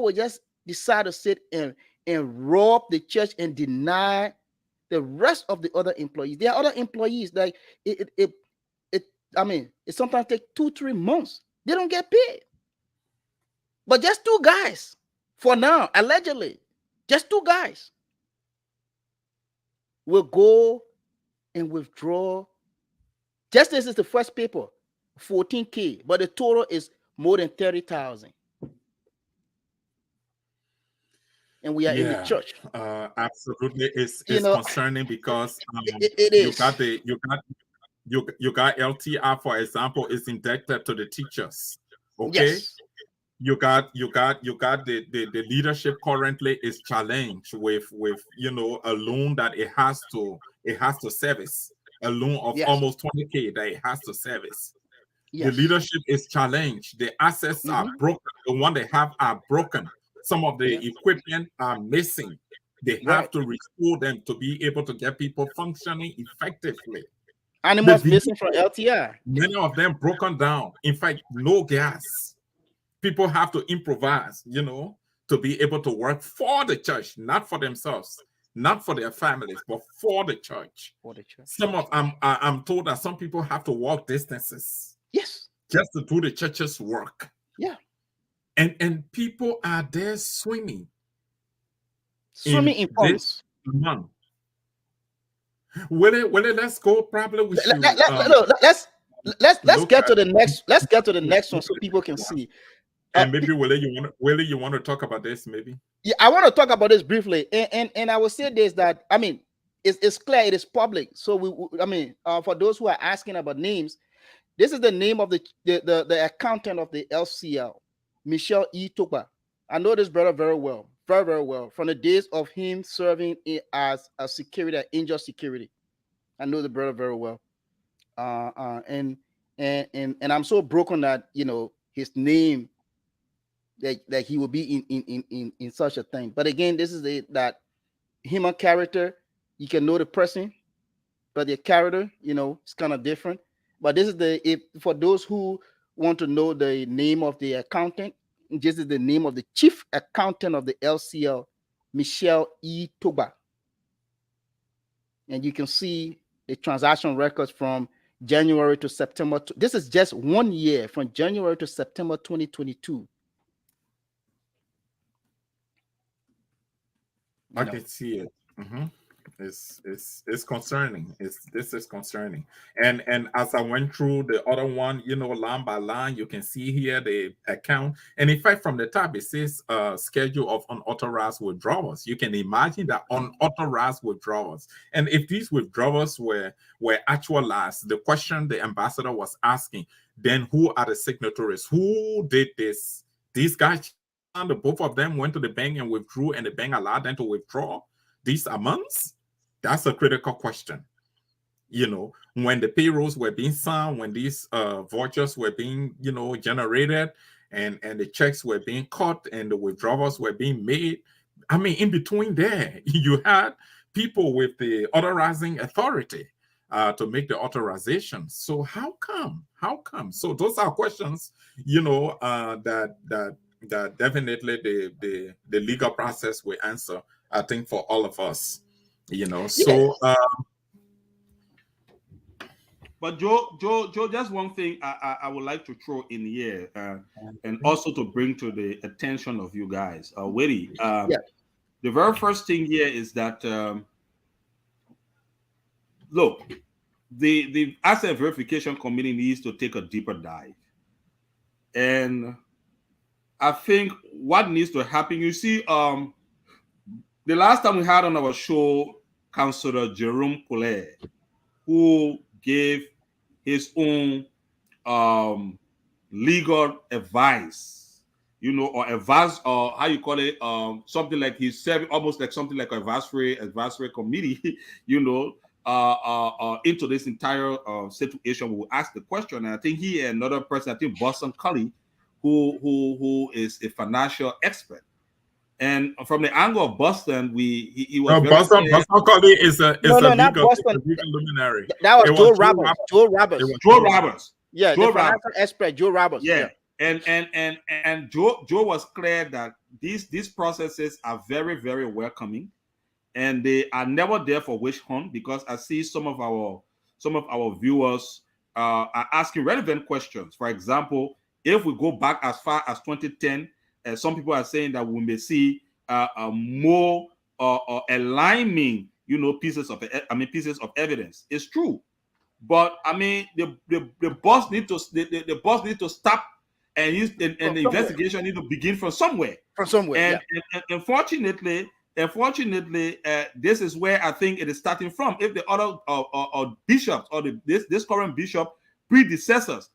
will just decide to sit and rob the church and deny the rest of the other employees. There are other employees like it sometimes take 2-3 months. They don't get paid. But just 2 guys for now, allegedly, just 2 guys will go and withdraw. Just this is the first paper, 14K, but the total is more than 30,000. And we are in the church. Absolutely, it's concerning because you got LTR, for example, is indebted to the teachers. Okay, yes. You got the leadership currently is challenged with a loan that it has to service, a loan of almost 20K that it has to service. Yes. The leadership is challenged. The assets are broken. The one they have are broken. Some of the equipment are missing. They have to restore them to be able to get people functioning effectively. Animals missing from LTR. Many of them broken down. In fact, no gas. People have to improvise, to be able to work for the church, not for themselves, not for their families, but for the church. I'm told that some people have to walk distances. Yes. Just to do the church's work. Yeah. And people are there swimming in funds. Let's go. Probably we should. Let's get to the next. Let's get to the next one so people can see. And maybe Willie, you want to talk about this? Maybe. Yeah, I want to talk about this briefly, and I will say this, that it's clear, it is public. So for those who are asking about names, this is the name of the accountant of the LCL. Michelle E. Toba. I know this brother very well, very, very well, from the days of him serving as a security at Angel Security. I know the brother very well. And I'm so broken that his name that he will be in such a thing. But again, this is that human character. You can know the person, but their character, it's kind of different. But this is if for those who want to know the name of the accountant, this is the name of the chief accountant of the LCL, Michelle E. Toba. And you can see the transaction records from January to September. This is just 1 year from January to September 2022. I can see it. It's concerning. This is concerning. And as I went through the other one, line by line, you can see here the account. And in fact, from the top, it says schedule of unauthorized withdrawals. You can imagine that unauthorized withdrawals. And if these withdrawals were actualized, the question the ambassador was asking, then who are the signatories? Who did this? These guys, the both of them went to the bank and withdrew, and the bank allowed them to withdraw these amounts? That's a critical question. When the payrolls were being signed, when these vouchers were being, generated, and the checks were being cut, and the withdrawals were being made. I mean, in between there, you had people with the authorizing authority to make the authorization. So how come? So those are questions, that definitely the legal process will answer, I think, for all of us, so but Joe, just one thing I would like to throw in here, and also to bring to the attention of you guys, Willie. The very first thing here is that look, the asset verification committee needs to take a deeper dive, and I think what needs to happen, you see, the last time we had on our show, Councillor Jerome Collet, who gave his own legal advice, or advice, or how you call it, something like he said, almost like something like advisory committee, into this entire situation. We'll ask the question, and I think he and another person, I think Boston Cully, who is a financial expert. And from the angle of Boston, he was Boston Cully is a not Boston. legal luminary. That was Joe Roberts. Joe Roberts. Yeah, the financial expert, Joe Roberts. Yeah. And Joe was clear that these processes are very, very welcoming, and they are never there for witch hunt, because I see some of our viewers are asking relevant questions. For example, if we go back as far as 2010, some people are saying that we may see more aligning, pieces of evidence. It's true, but I mean, the boss need to stop, and the investigation need to begin from somewhere. And unfortunately, this is where I think it is starting from. If the other bishops or this current bishop predecessors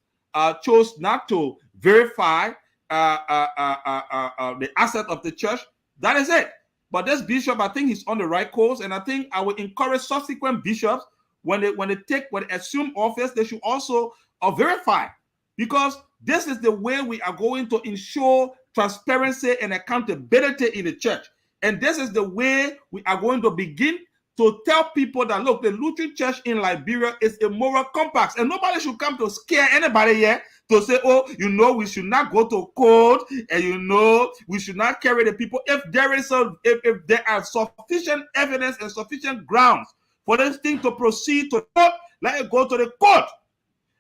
chose not to verify the asset of the church, that is it. But this bishop, I think he's on the right course, and I think I would encourage subsequent bishops, when they assume office, they should also verify, because this is the way we are going to ensure transparency and accountability in the church. And this is the way we are going to begin to tell people that, look, the Lutheran Church in Liberia is a moral compass, and nobody should come to scare anybody here to say, oh, we should not go to court, and we should not carry the people. If there are sufficient evidence and sufficient grounds for this thing to proceed to court, let it go to the court.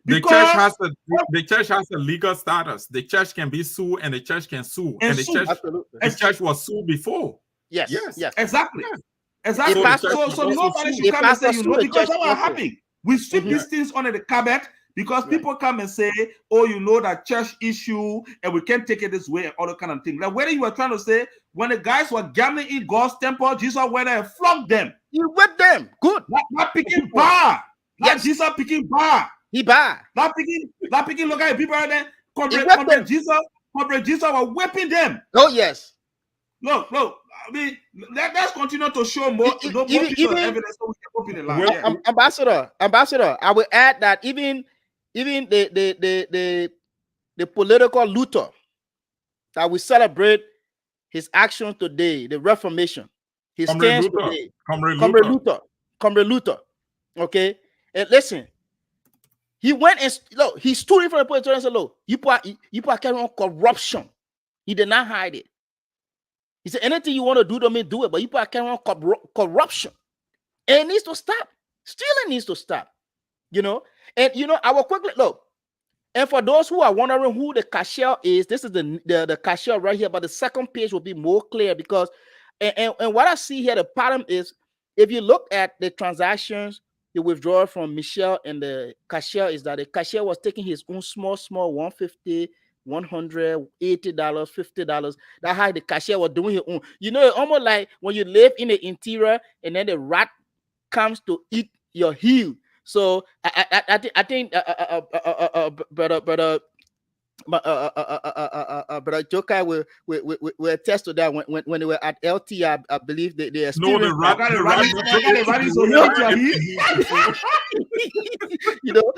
The church has a legal status. The church can be sued, and the church can sue. And the church was sued before. Yes. Exactly. Yes. Exactly. So nobody should come and say, because that's what happening. We sweep these things under the carpet, because people come and say, oh, that church issue, and we can't take it this way, and all that kind of thing. Like, whether you were trying to say, when the guys were gambling in God's temple, Jesus went there and flogged them. You whipped them. Good. Not picking bar. Not Jesus picking bar. He bad. Not picking look at people out there. Corporate Jesus were whipping them. Oh, yes. Look. I mean, let's continue to show more pieces of evidence so we can open the line. Ambassador, I will add that even the political Luther that we celebrate his action today, the Reformation, He Comrade stands Luther. today. Comrade Comrade Luther. Luther. Comrade Luther. Okay. And listen, he went and look, he stood in front of the police and said, look, you are carrying on corruption. He did not hide it. He said, anything you want to do to me, do it. But you are carrying on corruption. And it needs to stop. Stealing needs to stop. You know, and you know, I will quickly look. And for those who are wondering who the cashier is, this is the cashier right here, but the second page will be more clear because and what I see here, the pattern is if you look at the transactions, the withdrawal from Michelle and the cashier is that the cashier was taking his own small, $150, $100, $80, $50. That's how the cashier was doing his own. You know, it's almost like when you live in the interior and then the rat comes to eat your heel. So I think brother Joker will attest to that when they were at LT. I believe they No, experienced the rat so you know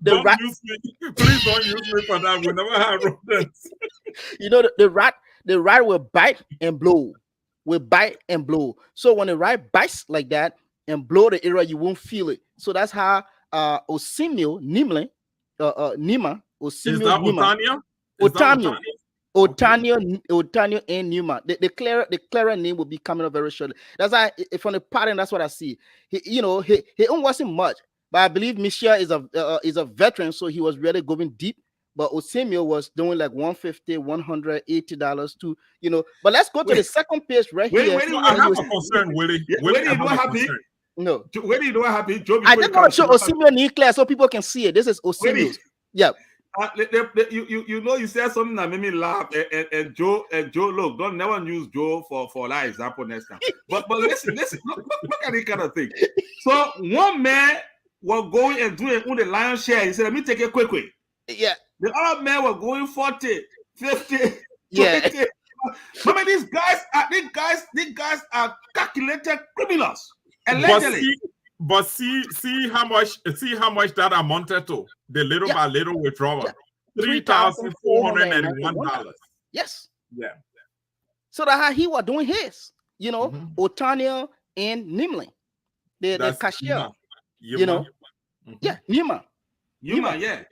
the don't rat. use me. Please don't use me for that. We never had rodents. You know the rat will bite and blow, So when the rat bites like that and blow the area, you won't feel it. So that's how Osimio Nimle, Nima, Is Osimio that Nima, Otania? Is that Otanio and Numa. The clearer name will be coming up very shortly. That's why from the pattern, that's what I see. He wasn't much, but I believe Michelle is a veteran, so he was really going deep. But Osimio was doing like $150, $180 to, you know. But let's go to the second page right here. I have a concern, Willie. Where do you know what happened? No. Where do you know what happened? Joe, I just want to show Osimio in class so people can see it. This is Osimio. Yeah. You know, you said something that made me laugh, and Joe, look, don't never use Joe for that example next time. But listen, look at this kind of thing. So one man was going and doing on the lion's share. He said, "Let me take it quickly." Yeah. The other man were going 40, 50, 20. Yeah. I mean, these guys are calculated criminals. Allegedly. But see how much that amounted to the little by little withdrawal. $3,491. Yes. Yeah. So that's how he was doing his. You know, Otania and Nimlin, the cashier. You know, yeah, Nima. Yeah.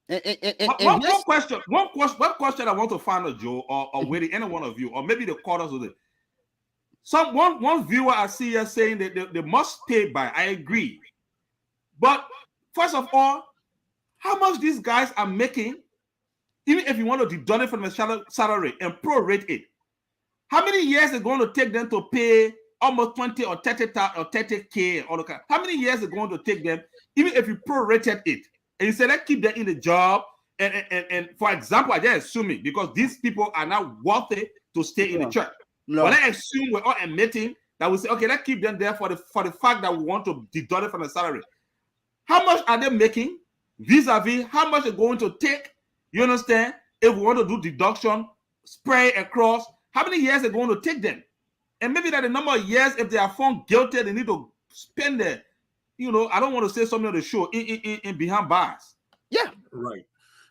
And one question I want to find out, Joe, or Willie, any one of you, or maybe the quarters of it. One viewer I see here saying that they must pay by. I agree. But first of all, how much these guys are making, even if you want to deduct it from the salary and prorate it, how many years is it going to take them to pay almost 20 or 30K? How many years is it going to take them, even if you prorated it? And you say, let's keep them in the job. And for example, I just assume it because these people are not worthy to stay in the church. No. But let's assume we're all admitting that we say, okay, let's keep them there for the fact that we want to deduct it from the salary. How much are they making vis-a-vis how much they're going to take? You understand? If we want to do deduction, spray across, how many years are going to take them? And maybe that the number of years, if they are found guilty, they need to spend their, I don't want to say something on the show in behind bars. Yeah.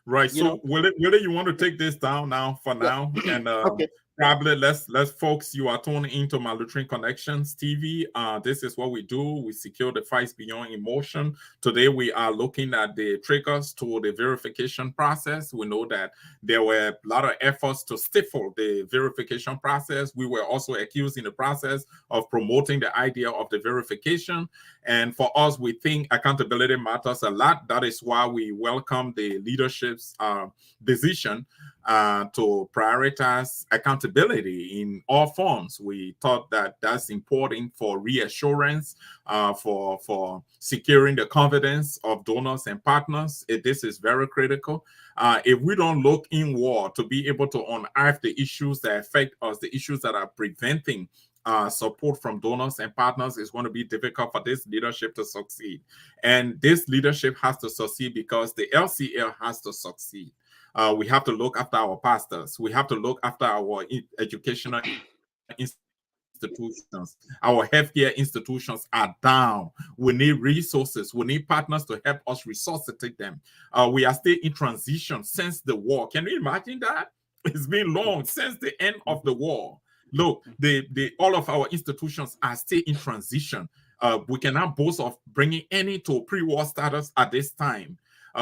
Right. So Willie, you want to take this down now for now? And okay. Probably let's folks, you are tuning into my Lutheran Connections TV. This is what we do. We secure the fights beyond emotion. Today we are looking at the triggers to the verification process. We know that there were a lot of efforts to stifle the verification process. We were also accused in the process of promoting the idea of the verification. And for us, we think accountability matters a lot. That is why we welcome the leadership's decision to prioritize accountability in all forms. We thought that that's important for reassurance, for securing the confidence of donors and partners. This is very critical. If we don't look inward to be able to unearth the issues that affect us, the issues that are preventing support from donors and partners, is going to be difficult for this leadership to succeed. And this leadership has to succeed because the LCL has to succeed. We have to look after our pastors. We have to look after our educational institutions. Our healthcare institutions are down. We need resources. We need partners to help us resuscitate them. We are still in transition since the war. Can you imagine that? It's been long since the end of the war. Look, all of our institutions are still in transition. We cannot boast of bringing any to pre-war status at this time.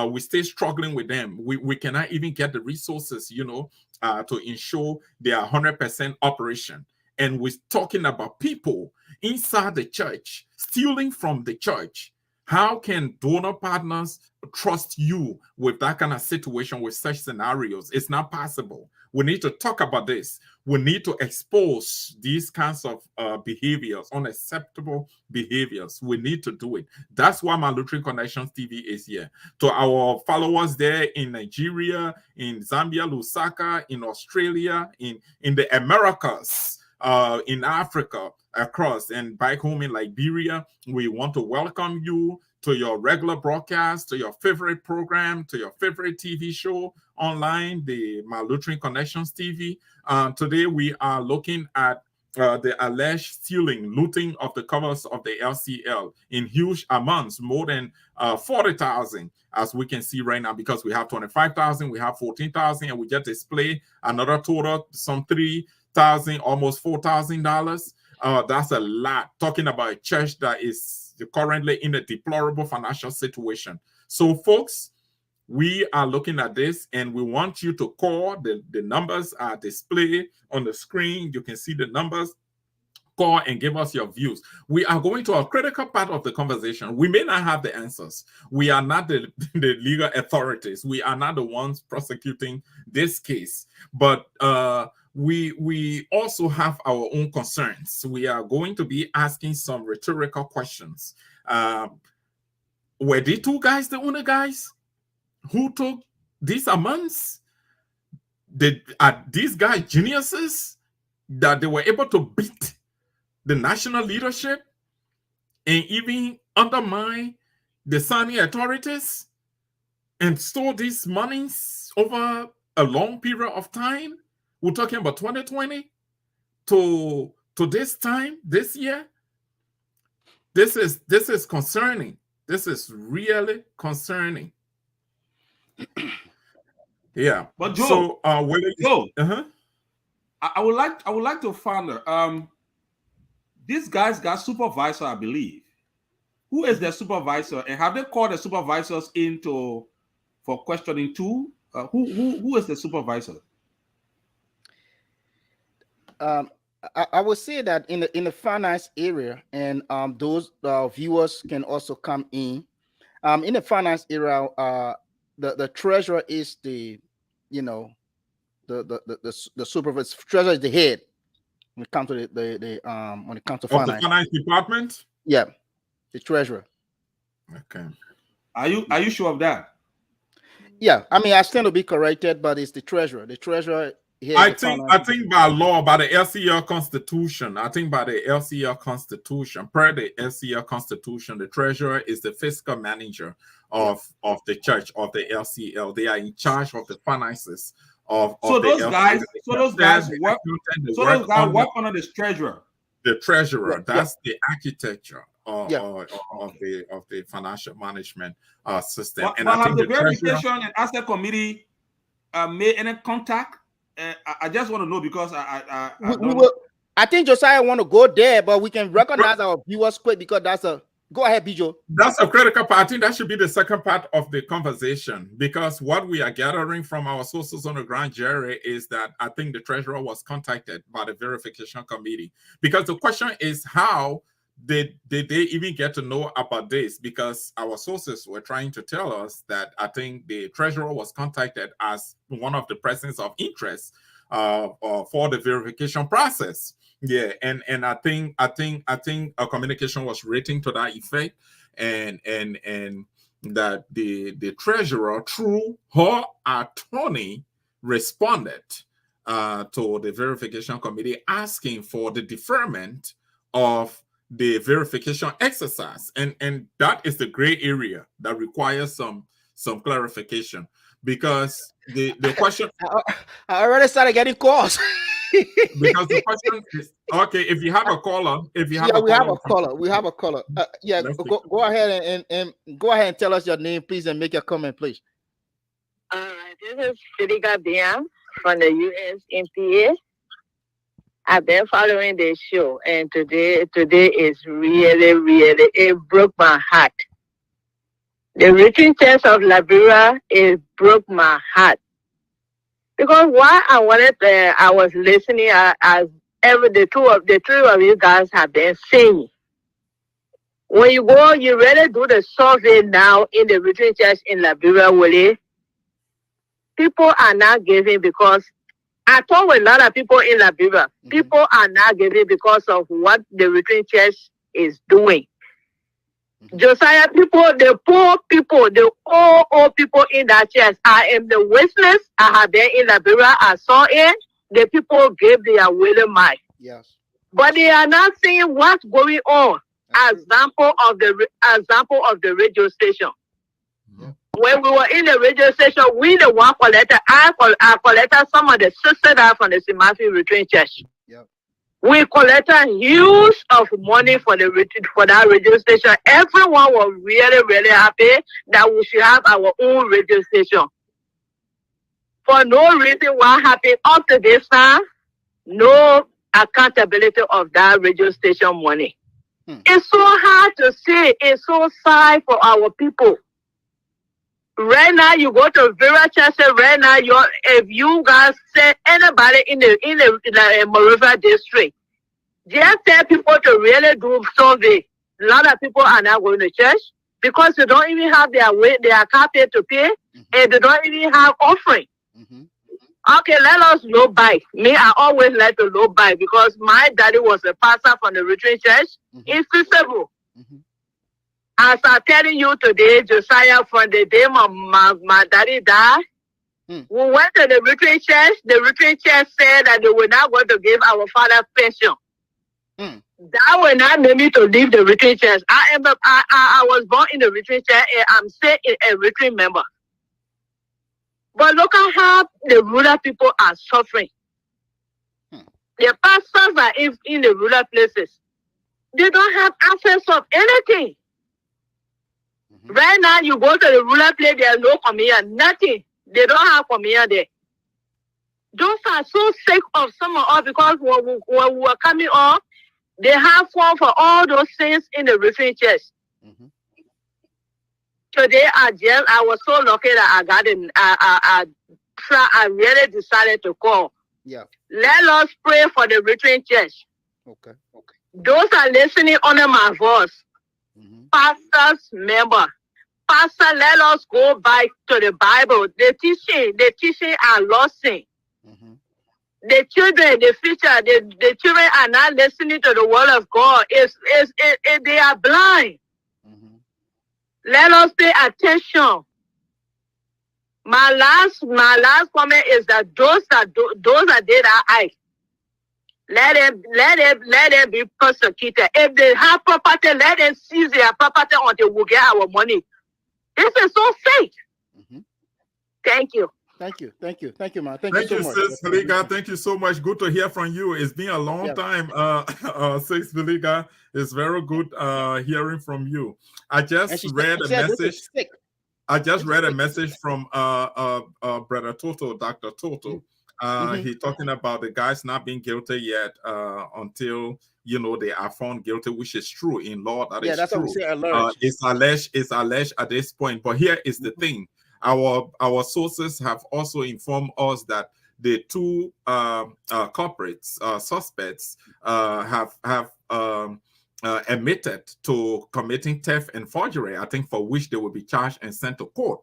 We stay struggling with them. We cannot even get the resources, to ensure they are 100% operation. And we're talking about people inside the church stealing from the church. How can donor partners trust you with that kind of situation, with such scenarios? It's not possible. We need to talk about this. We need to expose these kinds of behaviors, unacceptable behaviors. We need to do it. That's why my Lutheran Connections TV is here. To our followers there in Nigeria, in Zambia, Lusaka, in Australia, in the Americas, in Africa, across, and back home in Liberia, we want to welcome you to your regular broadcast, to your favorite program, to your favorite TV show online, the My Lutheran Connections TV. Today we are looking at the alleged stealing, looting of the covers of the LCL in huge amounts, more than 40,000, as we can see right now, because we have 25,000, we have 14,000, and we just display another total, some 3,000, almost $4,000. That's a lot. Talking about a church that is currently in a deplorable financial situation. So, folks, we are looking at this, and we want you to call. The numbers are displayed on the screen. You can see the numbers. Call and give us your views. We are going to a critical part of the conversation. We may not have the answers. We are not the legal authorities. We are not the ones prosecuting this case. But we also have our own concerns. We are going to be asking some rhetorical questions. Were these two guys the only guys who took these amounts? Are these guys geniuses that they were able to beat the national leadership and even undermine the Sani authorities and store these monies over a long period of time? We're talking about 2020 to this time, this year. This is concerning. This is really concerning. Yeah. But Joe, Joe, I would like to find out. These guys got supervisor, I believe. Who is their supervisor, and have they called the supervisors for questioning too? Who is the supervisor? I would say that in the finance area, and those viewers can also come in. In the finance area, the treasurer is the supervisor. Treasurer is the head when it comes to when it comes to finance. Of the finance department. Yeah, the treasurer. Okay. Are you sure of that? Yeah, I mean, I stand to be corrected, but it's the treasurer. The treasurer. I think by law, by the LCL Constitution, per the LCL Constitution, the treasurer is the fiscal manager of the church, of the LCL. They are in charge of the finances of those guys. So those guys work. Work under the treasurer. The treasurer. That's the architecture of the financial management system. But and I think the verification and asset committee made any contact? I just want to know, because I think Josiah want to go there, but we can recognize our viewers quick, because that's a go ahead, Bijo. That's a critical part. I think that should be the second part of the conversation, because what we are gathering from our sources on the ground, Jerry, is that I think the treasurer was contacted by the verification committee, because the question is, how did they even get to know about this? Because our sources were trying to tell us that I think the treasurer was contacted as one of the persons of interest for the verification process. Yeah, and I think a communication was written to that effect, and that the treasurer, through her attorney, responded to the verification committee asking for the deferment of the verification exercise, and that is the gray area that requires some clarification, because the question I already started getting calls. Because the question is, okay, if you have a caller, we have a caller. Go ahead and go ahead and tell us your name, please, and make your comment, please. This is Siri Gabian from the US MPA. I've been following the show, and today is really, it broke my heart. The reaching church of Liberia, it broke my heart. Because why I was listening as the three of you guys have been saying. When you go, you really do the survey now in the retreat church in Liberia, Willie. People are not giving because I talk with a lot of people in Liberia. People are not giving because of what the retreat church is doing. Josiah people, the poor people, the old people in that church. I am the witness. I have been in Liberia. I saw it. The people gave their willing mind. Yes. But they are not seeing what's going on. Example of the radio station. Yeah. When we were in the radio station, we the one collected. I collected some of the sisters that from the St. Matthew Retreat Church. Yeah. We collected huge of money for that radio station. Everyone was really happy that we should have our own radio station. For no reason, what happened up to this time, no accountability of that radio station money. It's so hard to say. It's so sad for our people. Right now, you go to Vera Church. Right now, if you guys say anybody in the Monrovia district, just tell people to really do survey. A lot of people are not going to church because they don't even have their carpet to pay, and they don't even have offering. Okay, let us low buy. Me, I always like to low buy because my daddy was a pastor from the retreat church. It's feasible. As I'm telling you today, Josiah, from the day my daddy died, we went to the retreat church. The retreat church said that they were not going to give our father pension. That will not make me to leave the retreat church. I was born in the retreat church and I'm still a retreat member. But look at how the rural people are suffering. The pastors are in the rural places. They don't have access of anything. Right now, you go to the rural place, there's no communion, nothing. They don't have communion there. Those are so sick of some of us because when we were coming up, they have fund for all those things in the retreat church. Today, I was so lucky that I got in. I really decided to call. Yeah. Let us pray for the retreat church. Okay. Those are listening under my voice. Pastors, member. Pastor, let us go back to the Bible. The teaching are losing. The children, the future, the children are not listening to the word of God. They are blind. Let us pay attention. My last comment is that those are dead eyes. Let them be persecuted. If they have property, let them seize their property until we get our money. This is so fake. Thank you. Thank you, man. Thank Thank you you, so much. Sis Viliga. Thank you so much. Good to hear from you. It's been a long time, Sis Viliga. It's very good hearing from you. I just read a message. I just read a message from Brother Toto, Dr. Toto. He talking about the guys not being guilty yet until they are found guilty, which is true in law. That's true. It's alleged at this point. But here is the thing: our sources have also informed us that the two culprits, suspects, have admitted to committing theft and forgery, I think, for which they will be charged and sent to court.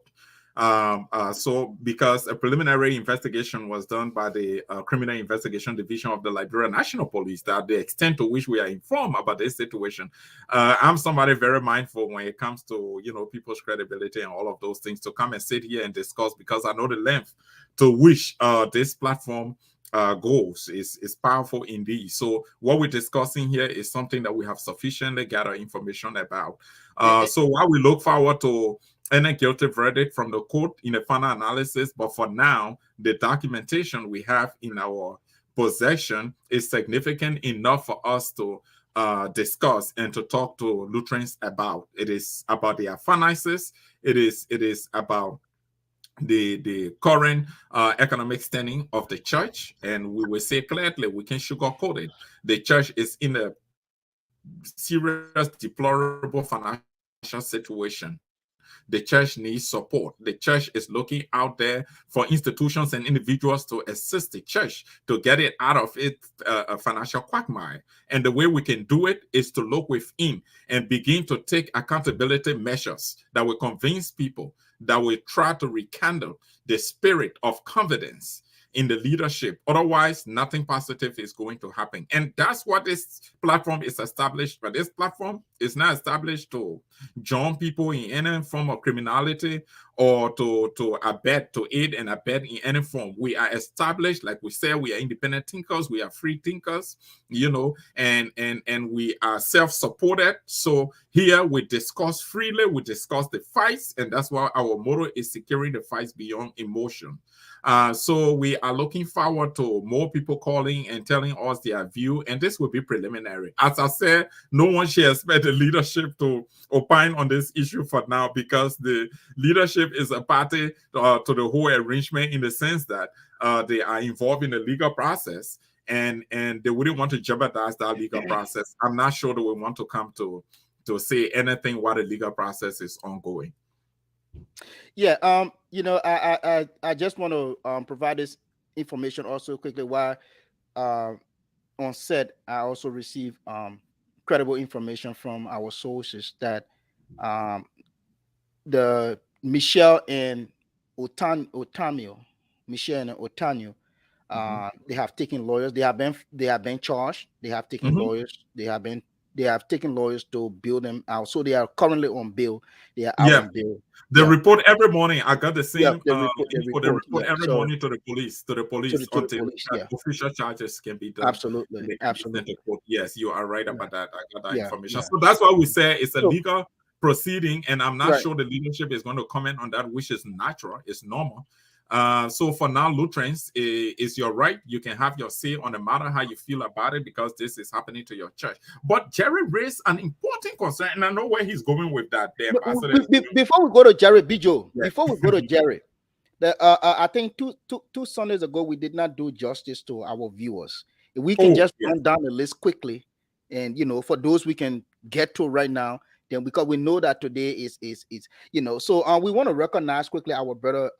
So because a preliminary investigation was done by the Criminal Investigation Division of the Liberia National Police, that the extent to which we are informed about this situation. I'm somebody very mindful when it comes to, people's credibility and all of those things, to come and sit here and discuss, because I know the length to which this platform goals is powerful indeed. So what we're discussing here is something that we have sufficiently gathered information about. So while we look forward to any guilty verdict from the court in a final analysis, but for now, the documentation we have in our possession is significant enough for us to discuss and to talk to Lutherans about. It is about their finances. It is about the current economic standing of the church, and we will say clearly, we can sugarcoat it. The church is in a serious, deplorable financial situation. The church needs support. The church is looking out there for institutions and individuals to assist the church to get it out of its financial quagmire. And the way we can do it is to look within and begin to take accountability measures that will convince people, that will try to rekindle the spirit of confidence in the leadership. Otherwise, nothing positive is going to happen. And that's what this platform is established. But this platform is not established to join people in any form of criminality or to abet, to aid and abet in any form. We are established, like we said, we are independent thinkers, we are free thinkers, and we are self-supported. So here we discuss freely, we discuss the fights, and that's why our motto is securing the fights beyond emotion. So we are looking forward to more people calling and telling us their view, and this will be preliminary. As I said, no one should expect the leadership to opine on this issue for now, because the leadership is a party to the whole arrangement, in the sense that they are involved in the legal process, and they wouldn't want to jeopardize that legal process. I'm not sure they will want to come to say anything while the legal process is ongoing. Yeah, I just want to provide this information also quickly. While uh, on set, I also received credible information from our sources that um, the Michelle and Otamio, Michelle and Otanio, they have taken lawyers. They have been charged. They have taken lawyers. They have taken lawyers to bail them out. So they are currently on bail. They are out on bail. They report every morning. I got the same They report every morning to the police, to until the police. official charges can be done. Absolutely. Yes, you are right about that. I got that information. Yeah. So that's why we say it's a legal proceeding, and I'm not Right. sure the leadership is going to comment on that, which is natural, it's normal. So for now, Lutherans, is your right. You can have your say on the matter, how you feel about it, because this is happening to your church. But Jerry raised an important concern, and I know where he's going with that. Before we go to Jerry, Bijo, before we go to Jerry, I think two Sundays ago we did not do justice to our viewers. If we can just run down the list quickly, and for those we can get to right now, then because we know that today is so we want to recognize quickly our brother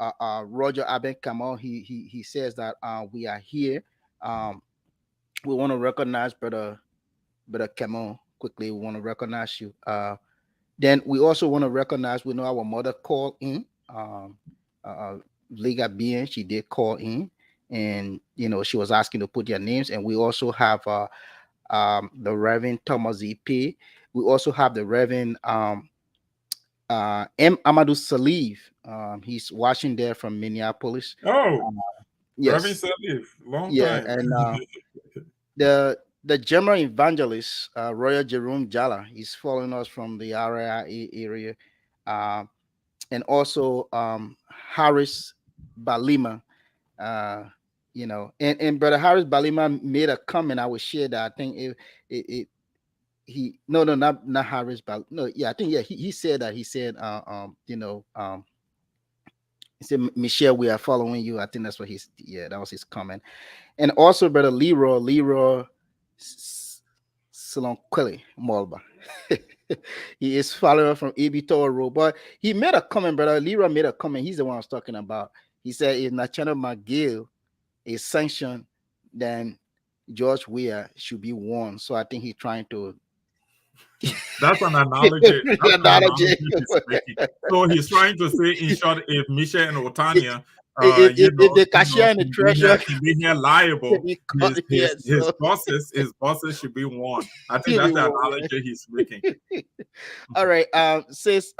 Roger Aben Kamal. He says that we are here. We want to recognize brother Kamal quickly. We want to recognize you. Then we also want to recognize, we know our mother called in, Liga Bien, she did call in, and she was asking to put their names. And we also have the Reverend Thomas EP. We also have the Reverend M. Amadou Salif. He's watching there from Minneapolis. Yes. Reverend Salif, long time. And the General Evangelist, Royal Jerome Jala, he's following us from the RIA area. And also Harris Balima, and Brother Harris Balima made a comment. I will share that. I think not Harris I think he said that. He said he said, Michelle, we are following you. I think that's what that was his comment. And also Brother Leroy Salonqueli Molba. He is following from AB Toro, but he made a comment, brother. Leroy made a comment. He's the one I was talking about. He said if Nachana McGill is sanctioned, then George Weah should be warned. So I think he's trying to. That's an analogy. He's making. So he's trying to say, in short, if Misha and Otania, if the cashier and the treasurer can be here liable, his bosses should be warned. I think that's the analogy he's making. All right, sis,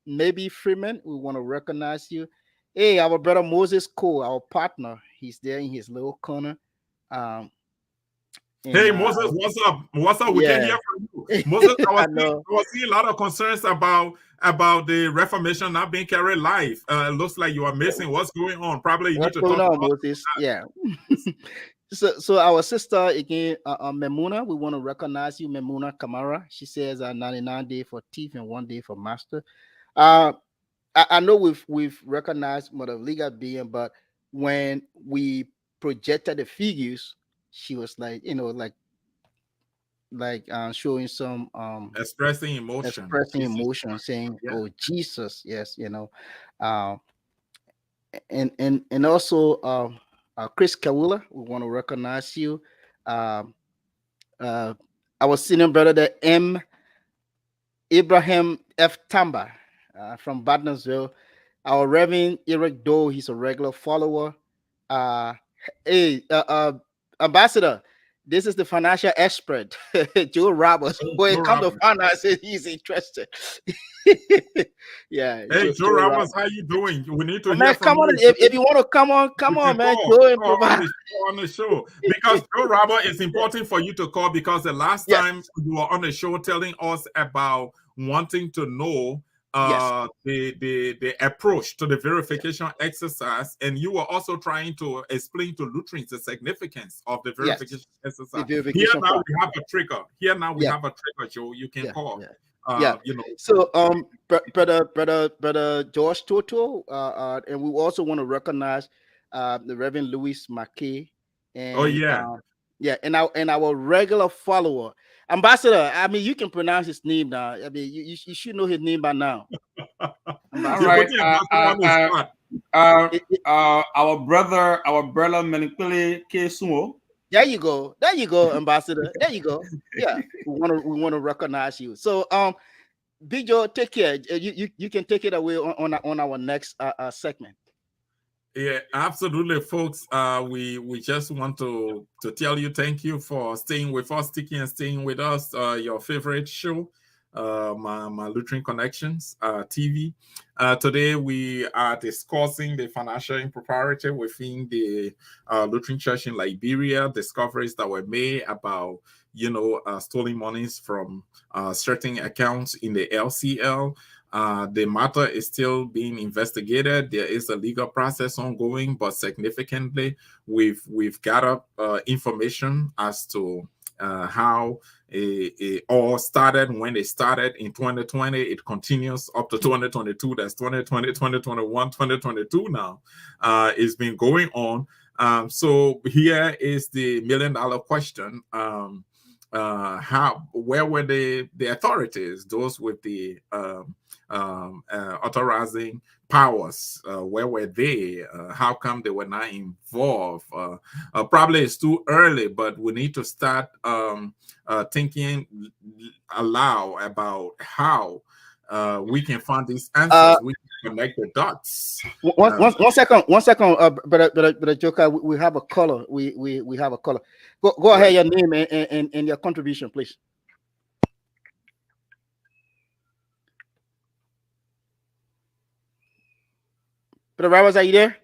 maybe Freeman, we want to recognize you. Hey, our brother Moses Cole, our partner, he's there in his little corner. Hey Moses, what's up? What's up? We can hear from you. Moses, I was seeing a lot of concerns about the Reformation not being carried live. It looks like you are missing. What's going on? Probably you need to talk about Moses. Yeah. So our sister again, Memuna, we want to recognize you, Memuna Kamara. She says 99 days for thief and 1 day for master. I know we've recognized Mother Liga being, but when we projected the figures, she was like, showing some Expressing emotion. expressing This is emotion, saying, yeah. "Oh Jesus, yes," uh, and also Chris Kawula, we want to recognize you. Um, our senior brother, the M. Ibrahim F. Tamba from Badnersville. Our Reverend Eric Doe, he's a regular follower. Uh, hey, Ambassador, this is the financial expert, Joe Roberts. Hey, When Joe it comes to Roberts. finance, he's interested. Yeah, Hey, Joe Joe Roberts. Roberts, how you doing? We need to Oh, hear man, from come on. you, If Joe. you want to come You on, can man. Joe call on improvise. the show because Joe Robert is important for you to call because the last Yes, time you were on the show telling us about wanting to know yes, the approach to the verification exercise, and you were also trying to explain to Lutherans the significance of the yes. verification The exercise. Here verification now part. we have a trigger. Here now we Yeah, have a trigger, Joe. You can yeah, call. yeah. Yeah. So, brother George Toto, and we also want to recognize the Reverend Louis Mackey, Oh and yeah. yeah, and our regular follower, Ambassador. I mean, you can pronounce his name now. I mean, you should know his name by now, All You're Ambassador. right. putting Ambassador on the spot. Our brother Menikele K Sumo. There you go, Ambassador. There you go. Yeah, we want to recognize you. So, Big Joe, take care. You can take it away on our next segment. Yeah, absolutely, folks. We just want to tell you thank you for staying with us, sticking and staying with us. Your favorite show, my Lutheran Connections TV. Today we are discussing the financial impropriety within the Lutheran Church in Liberia. Discoveries that were made about stolen monies from certain accounts in the LCL. The matter is still being investigated. There is a legal process ongoing, but significantly, we've gathered information as to how it all started, when it started in 2020. It continues up to 2022. That's 2020, 2021, 2022 now. It's been going on. So here is the $1 million question. Where were the authorities, those with the authorizing powers? Where were they? How come they were not involved? Probably it's too early, but we need to start thinking aloud about how we can find these answers. We can connect the dots. One second, but Joker, we have a caller. We have a caller. Go ahead, Right. your name and your contribution, please. Brother Roberts, are you there?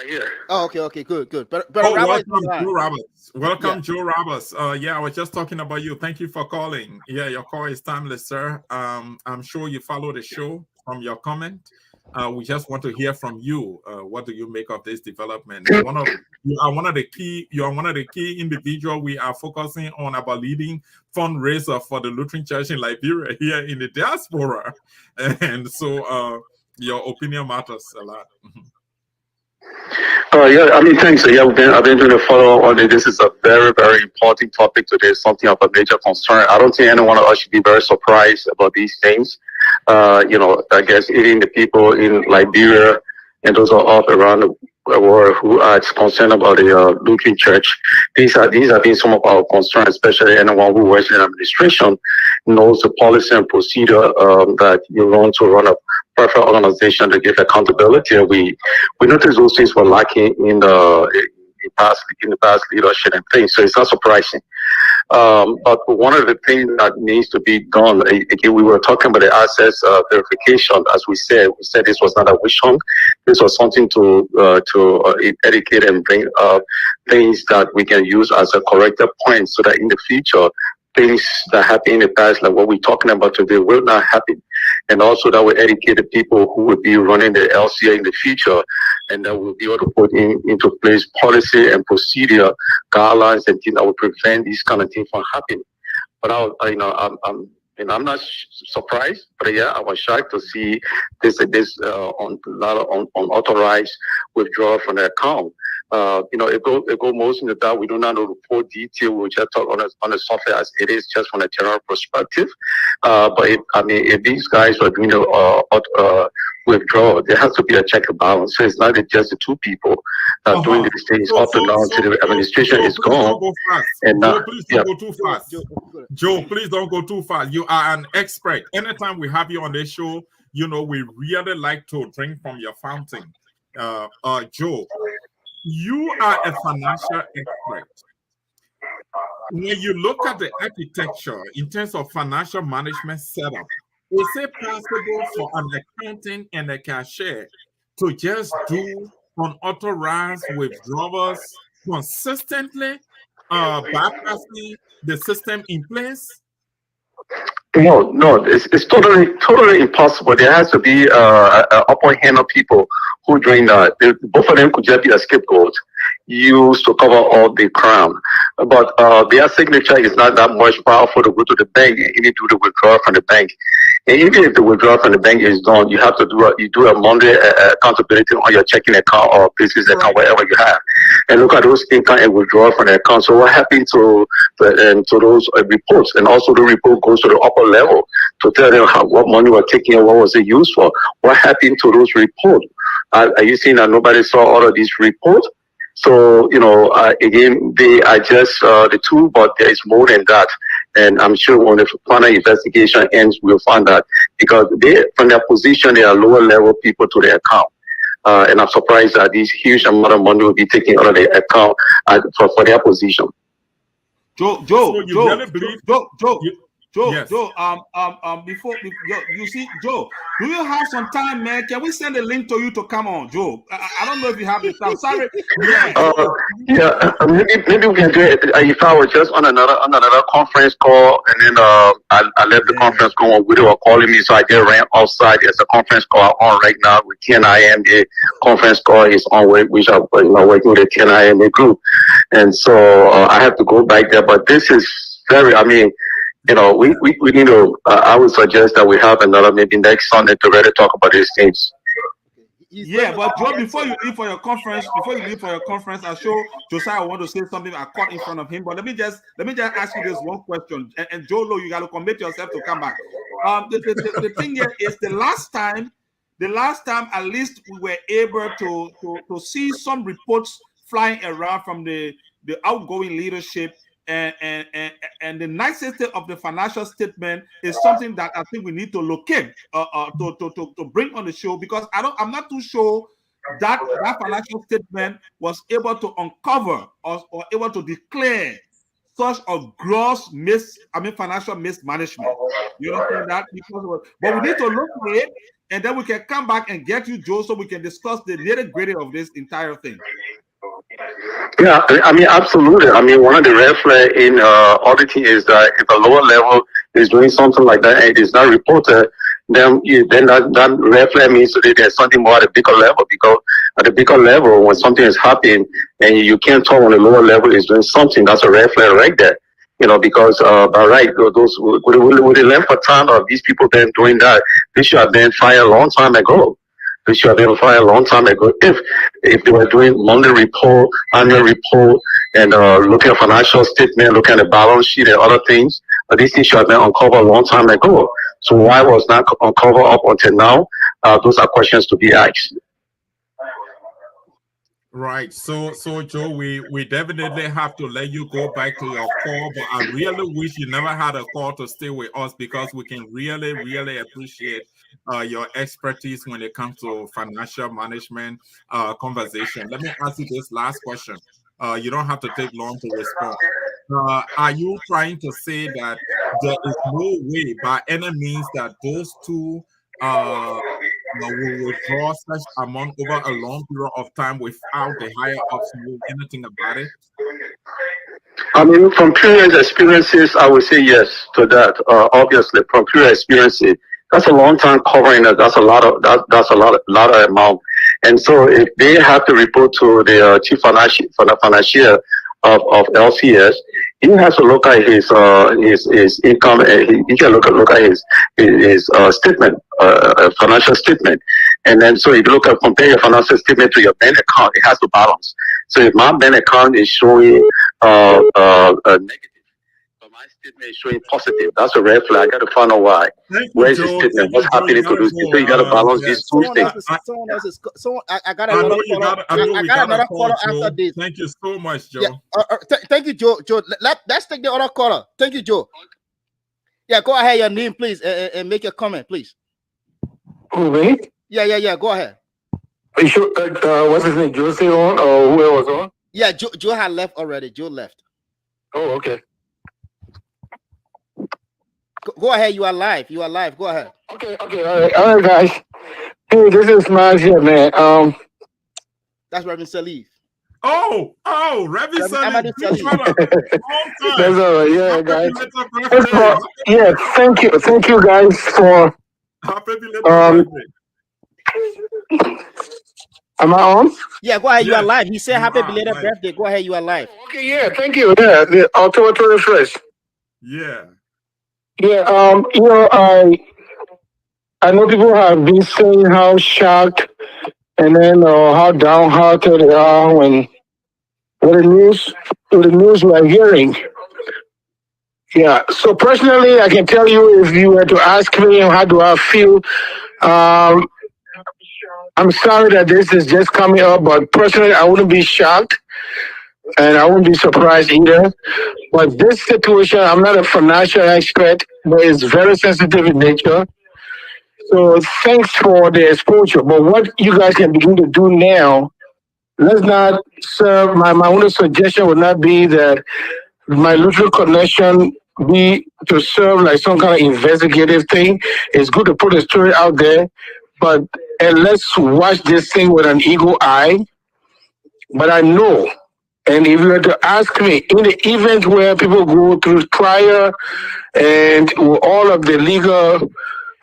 Yeah. Oh, okay, good. But Oh, Roberts is on welcome, the line. Joe Roberts. Welcome, Yeah. Joe Roberts. Yeah, I was just talking about you. Thank you for calling. Yeah, your call is timeless, sir. I'm sure you follow the show from your comment. We just want to hear from you. What do you make of this development? You are one of the key individual we are focusing on about leading fundraiser for the Lutheran Church in Liberia here in the diaspora, and so your opinion matters a lot. Yeah, I mean, thanks. Yeah, I've been doing a follow on it. This is a very, very important topic today, something of a major concern. I don't think any one of us should be very surprised about these things. I guess even the people in Liberia and those are up around the world who are concerned about the Lutheran Church. These have been some of our concerns, especially anyone who works in administration knows the policy and procedure that you run to run a private organization to give accountability. And we noticed those things were lacking in the past leadership and things. So it's not surprising. But one of the things that needs to be done, again, we were talking about the access verification. As we said this was not a wish hunt. This was something to educate and bring things that we can use as a corrective point, so that in the future, things that happened in the past, like what we're talking about today, will not happen. And also that will educate the people who will be running the LCA in the future, and that will be able to put into place policy and procedure guidelines and things that will prevent these kind of things from happening. But I'm And I'm not surprised, but yeah, I was shocked to see this on a lot of unauthorized withdrawal from the account. It go most in the dark. We do not know the full detail. We just talk on the software as it is, just from a general perspective. But if these guys are doing withdrawal, there has to be a check and balance. So it's not just the two people doing these things up to now until the administration is gone. And Joe, please don't go too fast. Joe, please don't go too fast. You are an expert. Anytime we have you on this show, we really like to drink from your fountain. Joe, you are a financial expert. When you look at the architecture in terms of financial management setup, is it possible for an accountant and a cashier to just do unauthorized withdrawals consistently, bypassing the system in place? No, it's totally impossible. There has to be an upper hand of people who doing that. Both of them could just be a scapegoat used to cover all the crime. But their signature is not that much powerful to go to the bank and even do the withdrawal from the bank. And even if the withdrawal from the bank is done, you have to do a monthly accountability on your checking account or business account, whatever you have, and look at those income and withdrawal from the account. So what happened to those reports? And also the report goes to the upper level to tell them what money was taken and what was it used for. What happened to those reports? Are you seeing that nobody saw all of these reports? So, again, they are just the two, but there is more than that. And I'm sure when the final investigation ends, we'll find that because from their position, they are lower level people to their account. And I'm surprised that this huge amount of money will be taken out of their account for their position. Joe, Yes. Joe, before you see, Joe, do you have some time, man? Can we send a link to you to come on, Joe? I don't know if you have the time. Sorry. Maybe we can do it. If I was just on another conference call, and then I left the conference call when Widow were calling me, so I just ran outside. There's a conference call on right now with TNIM. The conference call is on, which I'm working with the TNIM group, and so I have to go back there. But this is very, we need to, I would suggest that we have another, maybe next Sunday to really talk about these things. Yeah, but Joe, before you leave for your conference, I'm sure Josiah want to say something. I caught in front of him, but let me just ask you this one question. And Joe Low, you got to commit yourself to come back. The thing here is the last time at least we were able to see some reports flying around from the outgoing leadership. And the nicety of the financial statement is something that I think we need to locate to bring on the show, because I'm not too sure that financial statement was able to uncover or able to declare such a gross financial mismanagement. You understand that? But we need to look at it, and then we can come back and get you, Joe, so we can discuss the nitty-gritty of this entire thing. Yeah, absolutely. One of the red flags in auditing is that if a lower level is doing something like that and it is not reported, then that red flag means that there's something more at a bigger level. Because at the bigger level, when something is happening and you can't tell when the lower level is doing something, that's a red flag right there. Because by right, those with the length of time of these people been doing that, they should have been fired a long time ago. They should have been fired a long time ago if they were doing monthly report, annual report, and looking at financial statement, looking at the balance sheet and other things. These things should have been uncovered a long time ago. So why was not uncovered up until now? Those are questions to be asked. Right. So Joe, we definitely have to let you go back to your call, but I really wish you never had a call to stay with us, because we can really, really appreciate your expertise when it comes to financial management conversation. Let me ask you this last question. You don't have to take long to respond. Are you trying to say that there is no way by any means that those two will withdraw such amount over a long period of time without the higher ups knowing anything about it? From previous experiences, I would say yes to that. Obviously, from previous experiences, that's a long time covering that. That's a lot of amount. And so, if they have to report to the chief financier of LCS, he has to look at his income. He can look at his statement, financial statement, and then so if you look at compare your financial statement to your bank account, it has to balance. So if my bank account is showing negative, but my statement is showing positive, that's a red flag. I got to find out why. Thank you, Where is the Joe. statement? Thank What's you, Joe. You happening to gotta this? So you got to go. balance these two statements. Someone else is. Someone. I got I another know you caller. got. I know I we got got a another call, caller Joe. after this. Thank you so much, Joe. Yeah. Thank you, Joe. Joe, let's take the other caller. Thank you, Joe. Yeah, go ahead. Your name, please, and make your comment, please. Who, me? Yeah. Go ahead. Are you sure? What's his name? Jose on or whoever was on? Yeah, Joe had left already. Joe left. Oh, okay. Go ahead. You are live. You are live. Go ahead. Okay. All right, guys. Hey, this is Miles here, man. That's Reverend Salif. Oh, Ravi Amadou Salif, big Salif. brother, long time. That's all right. Yeah, Happy guys. belated First of birthday. all, yeah, thank you, guys, for Happy belated birthday. Am I on? Yeah, go ahead. You are Yes, live. He said you happy are belated live. birthday. Go ahead. You are live. Okay, yeah, thank you. Yeah, the October 21st. Yeah. Yeah, I know people have been saying how shocked and then how downhearted they are when with the news we're hearing. Yeah. So personally, I can tell you, if you were to ask me how do I feel, um, I'm sorry that this is just coming up, but personally, I wouldn't be shocked and I wouldn't be surprised either. But this situation, I'm not a financial expert, but it's very sensitive in nature. So thanks for the exposure. But what you guys can begin to do now, let's not serve, my only suggestion would not be that my literal connection be to serve like some kind of investigative thing. It's good to put a story out there, but and let's watch this thing with an eagle eye. But I know, and if you were to ask me, in the event where people go through trial and with all of the legal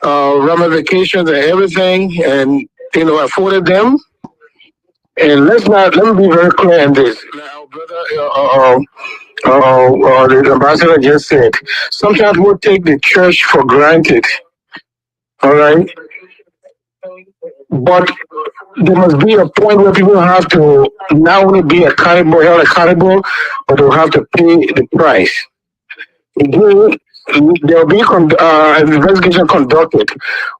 ramifications and everything, and afforded them, and let me be very clear in this. Like our brother, the ambassador just said, sometimes we take the church for granted. All right, but there must be a point where people have to not only be held accountable, but they'll have to pay the price. Again, there'll be an investigation conducted.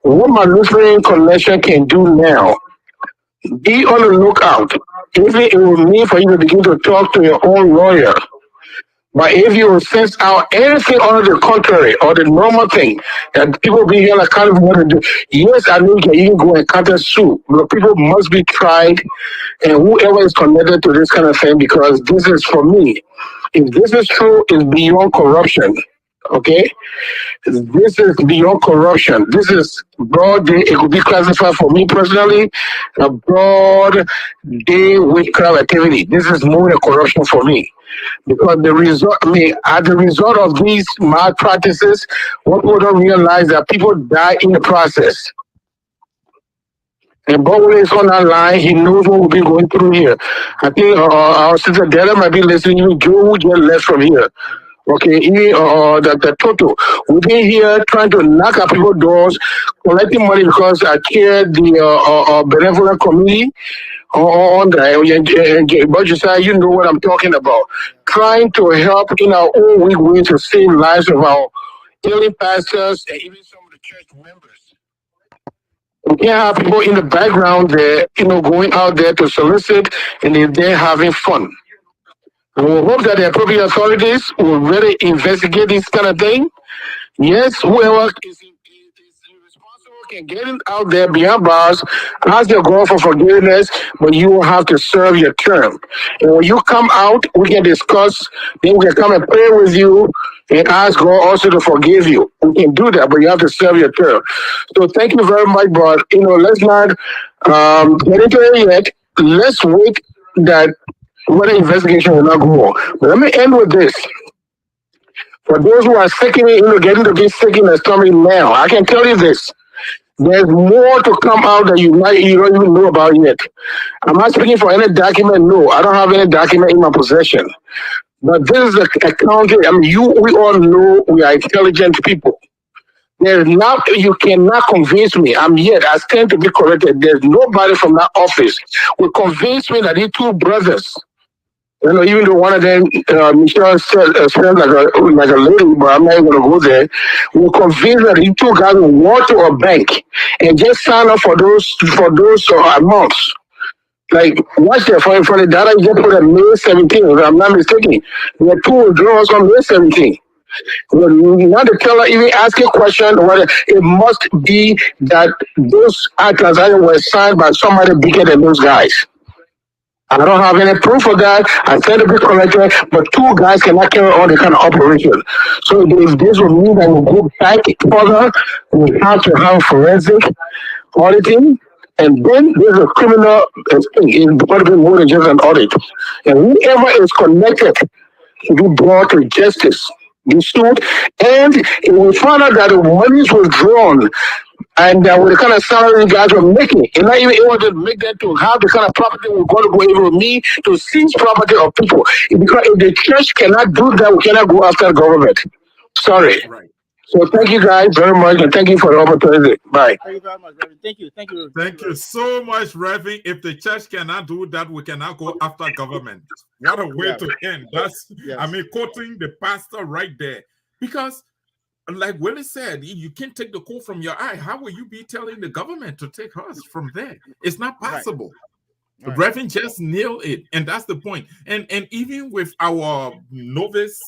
What my Lutheran connection can do now, be on the lookout. If it will mean for you to begin to talk to your own lawyer, but if you sense out anything on the contrary or the normal thing that people being held accountable for what to do, yes, I know you can even go and counter sue, but people must be tried, and whoever is connected to this kind of thing, because this is for me. If this is true, it's beyond corruption. Okay, this is beyond corruption. This is broad day. It could be classified for me personally a broad day witchcraft activity. This is more than corruption for me. Because the result, as a result of these malpractices, what we don't realize that people die in the process. And Bowen is on that line. He knows what we've been going through here. I think our sister Della might be listening. Even Joe who just left from here. Okay, even the Toto. We've been here trying to knock at people's doors, collecting money because I chair the benevolent committee on that. But you say you know what I'm talking about. Trying to help in our own weak way to save lives of our ailing pastors and even some of the church members. We can't have people in the background there, going out there to solicit and they're having fun. We will hope that the appropriate authorities will really investigate this kind of thing. Yes, whoever is responsible can get it out there beyond bars, ask your God for forgiveness, but you will have to serve your term. And when you come out, we can discuss, then we can come and pray with you and ask God also to forgive you. We can do that, but you have to serve your term. So thank you very much, but let's not get into it yet. Let's wait that whether investigation will not go on. But let me end with this. For those who are seeking, getting to be seeking and storming now, I can tell you this. There's more to come out that you don't even know about yet. I'm not speaking for any document. No, I don't have any document in my possession. But this is a country. I mean, we all know we are intelligent people. There's not, you cannot convince me. I'm yet, I stand to be corrected. There's nobody from that office will convince me that these two brothers, even though one of them, Michelle said like a lady, but I'm not even going to go there, will convince that these two guys will walk to a bank and just sign up for those amounts. Like, watch that for the data you just put on May 17th, if I'm not mistaken. The two withdrawals on May 17th. Not the teller even ask a question, whether it must be that those transactions were signed by somebody bigger than those guys. I don't have any proof of that. I said to be corrected, but two guys cannot carry on the kind of operation. So if this will mean that we'll go back further, we have to have forensic auditing. And then there's a criminal thing. It's going to be more than just an audit. And whoever is connected to be brought to justice, be sued. And if we find out that the money was drawn and with the kind of salary you guys were making, and not even able to make that to have the kind of property we're going to go able with me to seize property of people. Because if the church cannot do that, we cannot go after the government. Sorry. Right. So thank you guys very much, and thank you for the opportunity. Bye. Thank you very much, Reverend. Thank you. Thank you so much, Reverend. If the church cannot do that, we cannot go after government. What a way to end. That's, I mean, quoting the pastor right there. Because, like Willie said, you can't take the coal from your eye. How will you be telling the government to take us from there? It's not possible. Right. Reverend just nailed it, and that's the point. And even with our novice,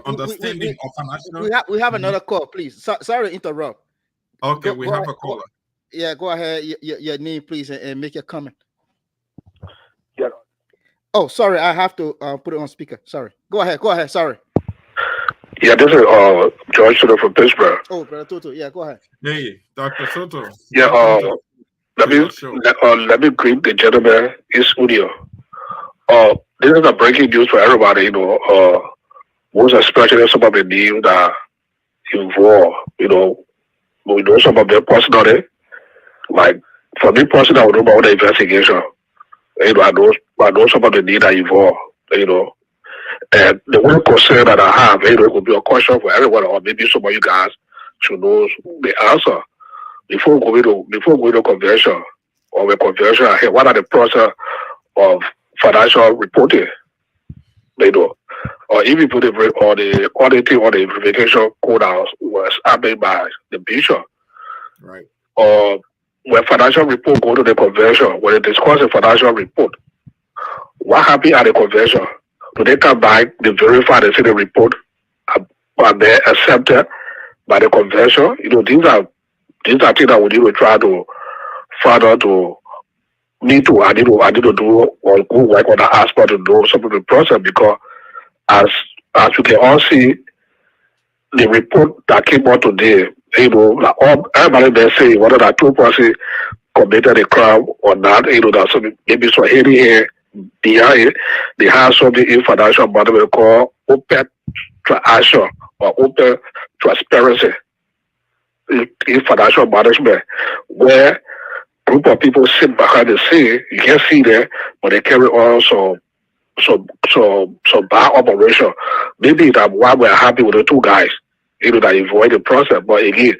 understanding of financial, we have another call, please. Sorry to interrupt. Okay, we have a caller. Yeah, go ahead. Your name, please, and make your comment. Yeah. Oh, sorry, I have to put it on speaker. Sorry. Go ahead. Sorry. Yeah, this is George Soto from Pittsburgh. Oh, Brother Toto. Yeah, go ahead. Hey, Dr. Soto. Yeah. Let me greet the gentleman in studio. This is a breaking news for everybody, most especially some of the names that involved, we know some of them personally. Like, for me personally, I would know about the investigation. I know some of the names that involved, And the one concern that I have, it could be a question for everyone, or maybe some of you guys should know the answer. Before going to convention or the convention, what are the process of financial reporting? Or even put the auditing or the verification code house was happened by the bishop. Right. Or when financial report go to the convention, when they discuss the financial report, what happened at the convention? Do they come back, they verify, they see the report, and they accepted by the convention? These are things that we need to try to further to I need to do or go work on that aspect to know some of the process, because as you can all see, the report that came out today, like everybody there say whether that two person committed a crime or not, that some maybe so here behind it, they have something in financial management called open transaction or open transparency in financial management, where group of people sit behind the scene. You can't see them, but they carry on some bad operation. Maybe that why we're happy with the two guys, that avoid the process. But again,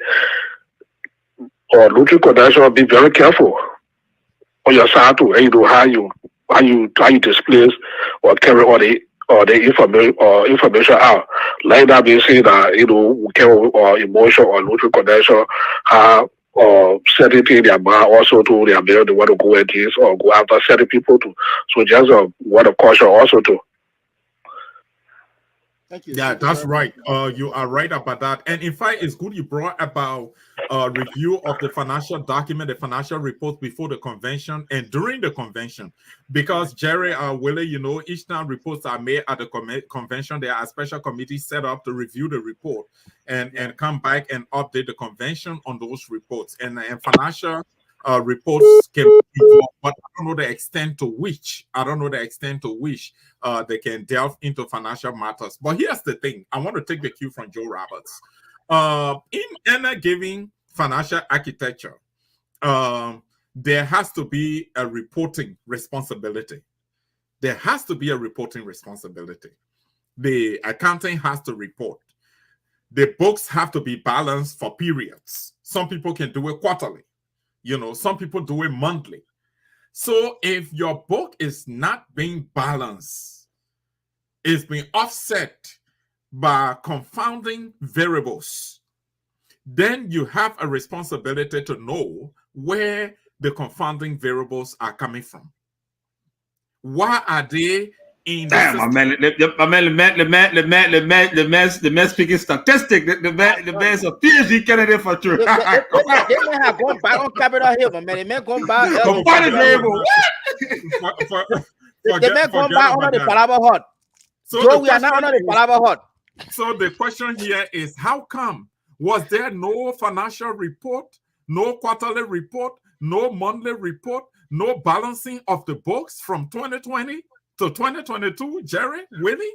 looking connection, be very careful on your side too. How you display or carry on the information out. Like that being said, that we carry emotion or neutral connection, how certain things their mind also to their mail they want to go against or go after certain people too. So just a word of caution also too. Thank you. Yeah, that's right. You are right about that. And in fact, it's good you brought about review of the financial document, the financial reports before the convention and during the convention. Because Jerry, Willie, each time reports are made at the convention, there are special committees set up to review the report and come back and update the convention on those reports. And financial reports can be involved, but I don't know the extent to which they can delve into financial matters. But here's the thing. I want to take the cue from Joe Roberts. In any given financial architecture, there has to be a reporting responsibility. there has to be a reporting responsibility. The accounting has to report. The books have to be balanced for periods. Some people can do it quarterly. Some people do it monthly. So if your book is not being balanced, it's being offset by confounding variables, then you have a responsibility to know where the confounding variables are coming from. Why are they in the Damn, system? the man speaking statistic. The man is a PhD candidate for true. They may have gone back on Capitol Hill, man. They may go back. Confounded variable. They may go back under the Palava Hut. So we are not under the Palava Hut. So the question here is, how come? Was there no financial report, no quarterly report, no monthly report, no balancing of the books from 2020 to 2022, Jerry, Willie?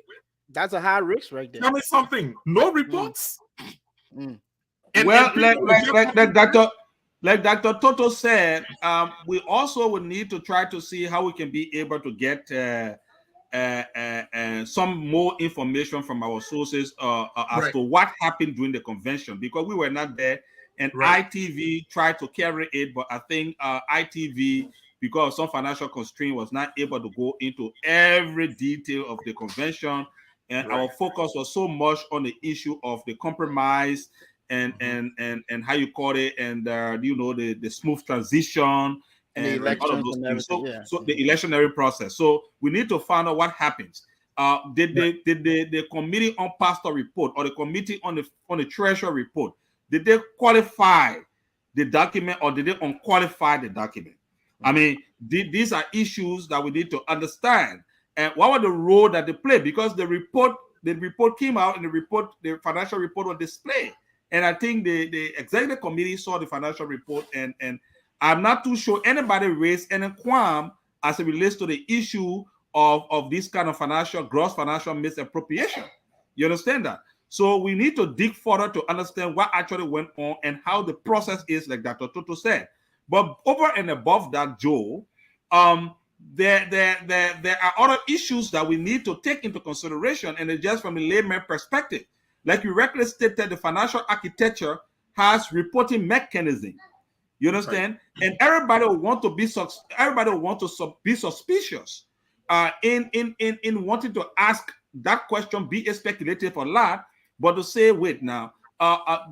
That's a high risk right there. Tell me something. No reports? Mm. Well, like Dr. Toto said, we also will need to try to see how we can be able to get some more information from our sources as to what happened during the convention, because we were not there, and ITV tried to carry it, but I think ITV, because of some financial constraint, was not able to go into every detail of the convention, and our focus was so much on the issue of the compromise and how you call it, and the smooth transition and all of those things. So the electionary process. So we need to find out what happens. Did the committee on pastor report or the committee on the treasurer report, did they qualify the document or did they unqualify the document? I mean, these are issues that we need to understand. And what was the role that they played? Because the report came out, and the financial report was displayed. And I think the executive committee saw the financial report, and I'm not too sure anybody raised any qualm as it relates to the issue of this kind of gross financial misappropriation. You understand that? So we need to dig further to understand what actually went on and how the process is, like Dr. Toto said. But over and above that, Joe, there are other issues that we need to take into consideration, and it's just from a layman perspective. Like you correctly stated, the financial architecture has reporting mechanism. You understand? And everybody will want to be suspicious in wanting to ask that question, be it speculative or not, but to say, wait now,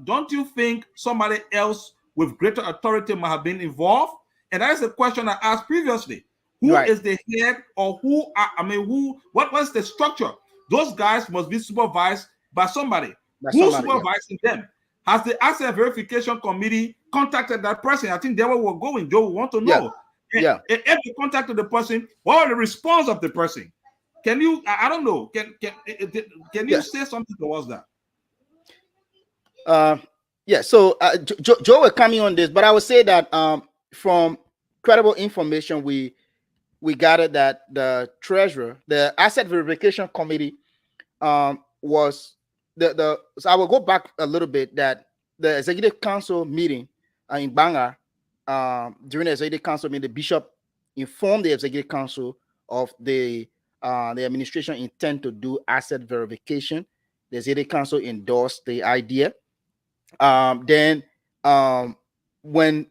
don't you think somebody else with greater authority might have been involved? And that is a question I asked previously. Who is the head, or what's the structure? Those guys must be supervised by somebody. Who's supervising them? Has the asset verification committee contacted that person? I think that's where we're going, Joe. We want to know. If you contacted the person, what was the response of the person? Can you, I don't know, can you say something towards that? So Joe will come in on this, but I would say that from credible information, we gathered that the treasurer, the asset verification committee, was so I will go back a little bit, that the executive council meeting in Banga, during the executive council meeting, the bishop informed the executive council of the administration intent to do asset verification. The executive council endorsed the idea. Then when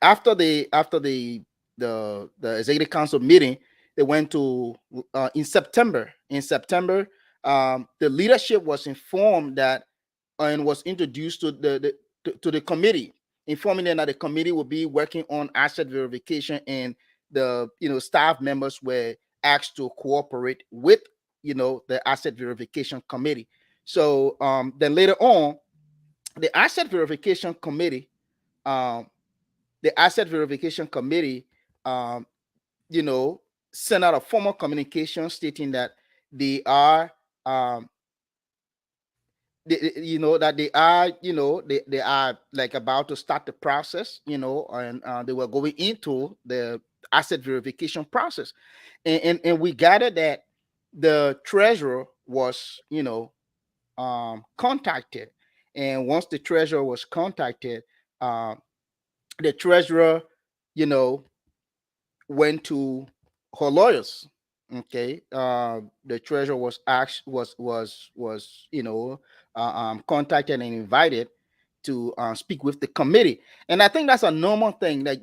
after the executive council meeting, they went to in September. The leadership was informed that and was introduced to the committee, informing them that the committee will be working on asset verification, and the staff members were asked to cooperate with the asset verification committee. So then later on, the asset verification committee sent out a formal communication stating that they are they are like about to start the process, and they were going into the asset verification process, and we gathered that the treasurer was contacted, and once the treasurer was contacted, the treasurer went to her lawyers, Okay, the treasurer was asked was contacted and invited to speak with the committee, and I think that's a normal thing. That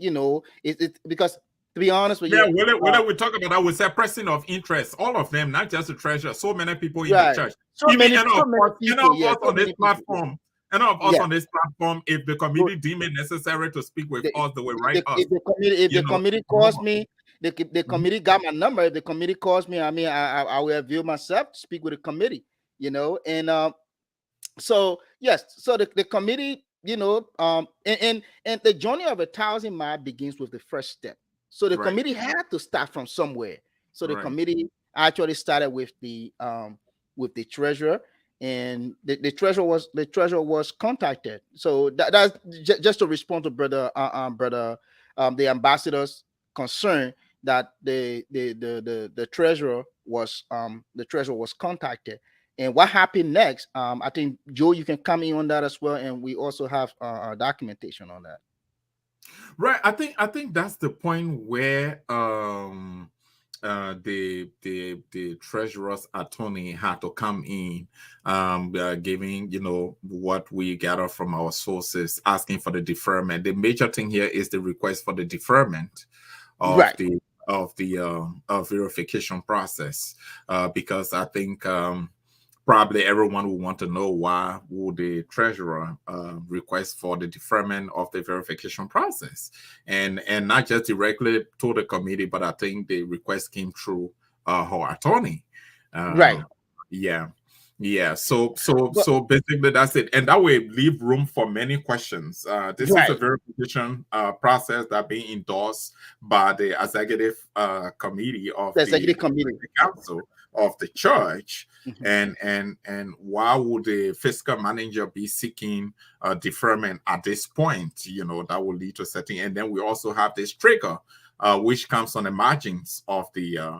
it's because, to be honest with Yeah, you, whether we talk about, I would say, person of interest, all of them, not just the treasurer, so many people in the right? church. Even So many any people, of yeah, us so on this many people, platform, any of us yeah. on this platform, if the So committee deem it necessary to speak with the, us, they will write if, us. if the committee if You the know, committee calls normal. me, the Mhm. committee got my number. If the committee calls me, I mean, I will avail myself to speak with the committee. And so yes, so the committee, and the journey of 1,000 miles begins with the first step. So the Right, committee had to start from somewhere. So the right. committee actually started with the treasurer, and the treasurer was contacted. So that's just to respond to brother the ambassador's concern that the treasurer was contacted. And what happened next? I think Joe, you can come in on that as well, and we also have documentation on that. Right. I think that's the point where the treasurer's attorney had to come in, giving what we gather from our sources, asking for the deferment. The major thing here is the request for the deferment of Right. the verification process, because I think probably everyone will want to know why would the treasurer request for the deferment of the verification process, and not just directly to the committee, but I think the request came through her attorney. Right. uh, yeah, yeah, But so basically that's it, and that way leave room for many questions. This is a right. verification process that being endorsed by the executive committee of The the executive committee. council of the church. Mhm. And why would the fiscal manager be seeking deferment at this point? That will lead to setting. And then we also have this trigger, which comes on the margins of the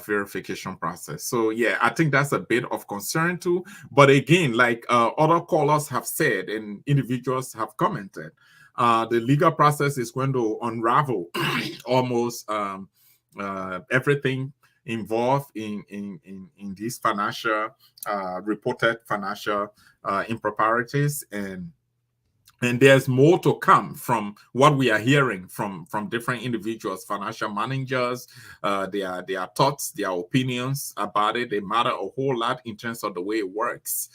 verification process. So yeah, I think that's a bit of concern too. But again, like other callers have said and individuals have commented, the legal process is going to unravel almost everything involved in these financial reported financial improprieties, and there's more to come from what we are hearing from different individuals, financial managers. Their thoughts, their opinions about it, they matter a whole lot in terms of the way it works.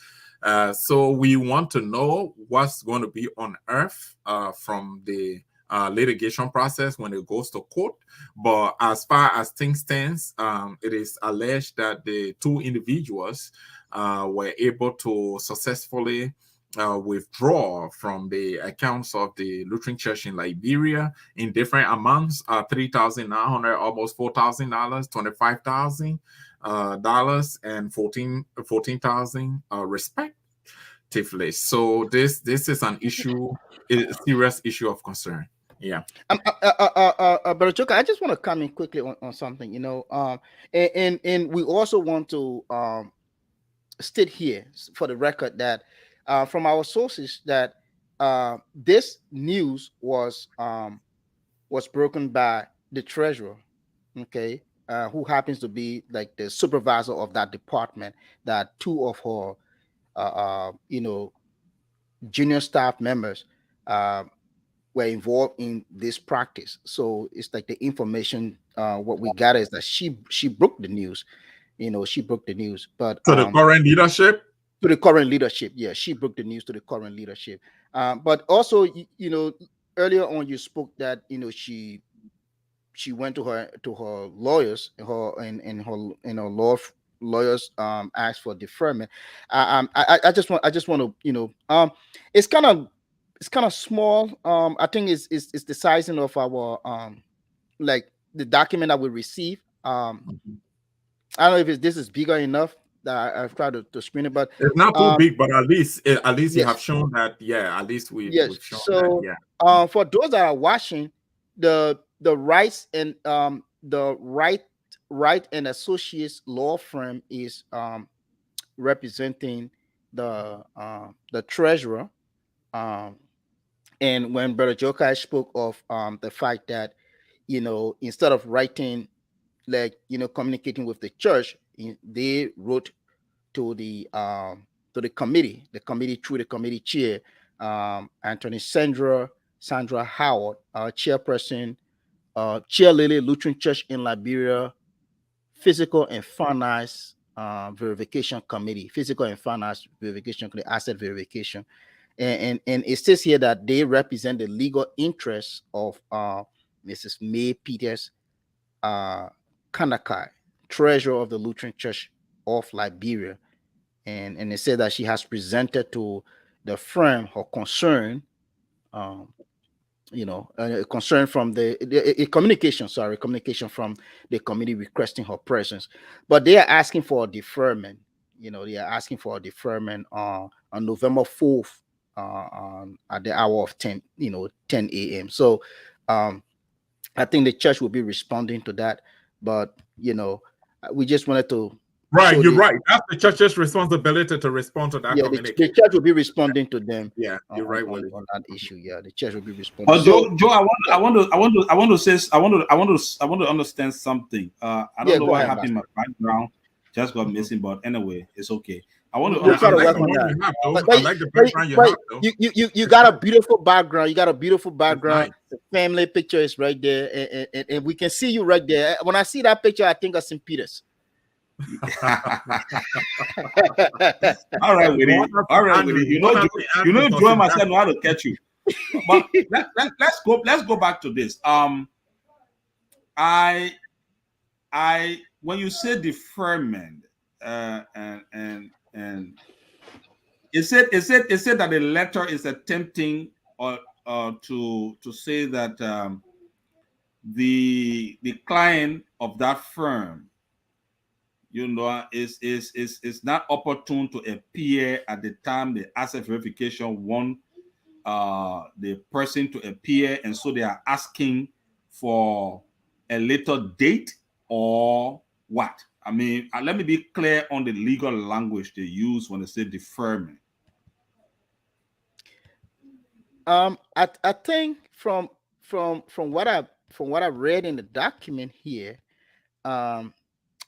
So we want to know what's going to be unearthed from the litigation process when it goes to court. But as far as things stands, it is alleged that the two individuals were able to successfully withdraw from the accounts of the Lutheran Church in Liberia in different amounts, $3,900, almost $4,000, $25,000, and 14,000 respectively. So this is an issue, a serious issue of concern. Yeah. Brother Joker, I just want to comment quickly on something, and we also want to state here for the record that from our sources that this news was broken by the treasurer, okay, who happens to be like the supervisor of that department. That two of her, junior staff members uh, were involved in this practice. So it's like the information. What we got is that she broke the news. She broke the news, but So the current leadership. to the current leadership. Yeah, she broke the news to the current leadership. But also, earlier on you spoke that she went to her lawyers, her in her lawyers asked for deferment. I just want to it's kind of small. I think it's the sizing of our like the document that we receive. I don't know if this is bigger enough that I've tried to screen it, but It's not too um big, but at least you have yes. shown that. Yeah, at least Yes. we've shown that. So, Yeah. for those that are watching, the rights and the right and associates law firm is representing the treasurer. Um, and when Brother Jokai spoke of the fact that instead of writing like communicating with the church, they wrote to the committee, through the committee chair, Anthony Sandra Howard, chairperson, Chair Lily Lutheran Church in Liberia, Physical and Finance Verification Committee, Physical and Finance Verification Committee, Asset Verification, and it says here that they represent the legal interests of Mrs. May Peters Kanakai, treasurer of the Lutheran Church of Liberia, and it said that she has presented to the firm her concern, um, a concern from a communication, from the committee requesting her presence, but they are asking for a deferment. They are asking for a deferment on November 4th, at the hour of 10 a.m. So, I think the church will be responding to that, but we just wanted to. Right, you're right. That's the church's responsibility to respond to that communication. The church will be responding to them. Yeah, you're right, on Willie. that issue. Yeah, the church will be responding. But Joe, I want to understand something. I don't know what happened in my background, just got missing. But anyway, it's okay. I want to. I like the background you have, though. You got a beautiful background. You got a beautiful background. The family picture is right there, and we can see you right there. When I see that picture, I think of St. Peter's. All right, Willie. All right, Willie. You know, Joe myself know how to catch you. But let's go back to this. I when you say deferment, and it said that the letter is attempting to say that the client of that firm, is not opportune to appear at the time the asset verification want the person to appear, and so they are asking for a later date, or what? I mean, let me be clear on the legal language they use when they say deferment. I think from what I read in the document here,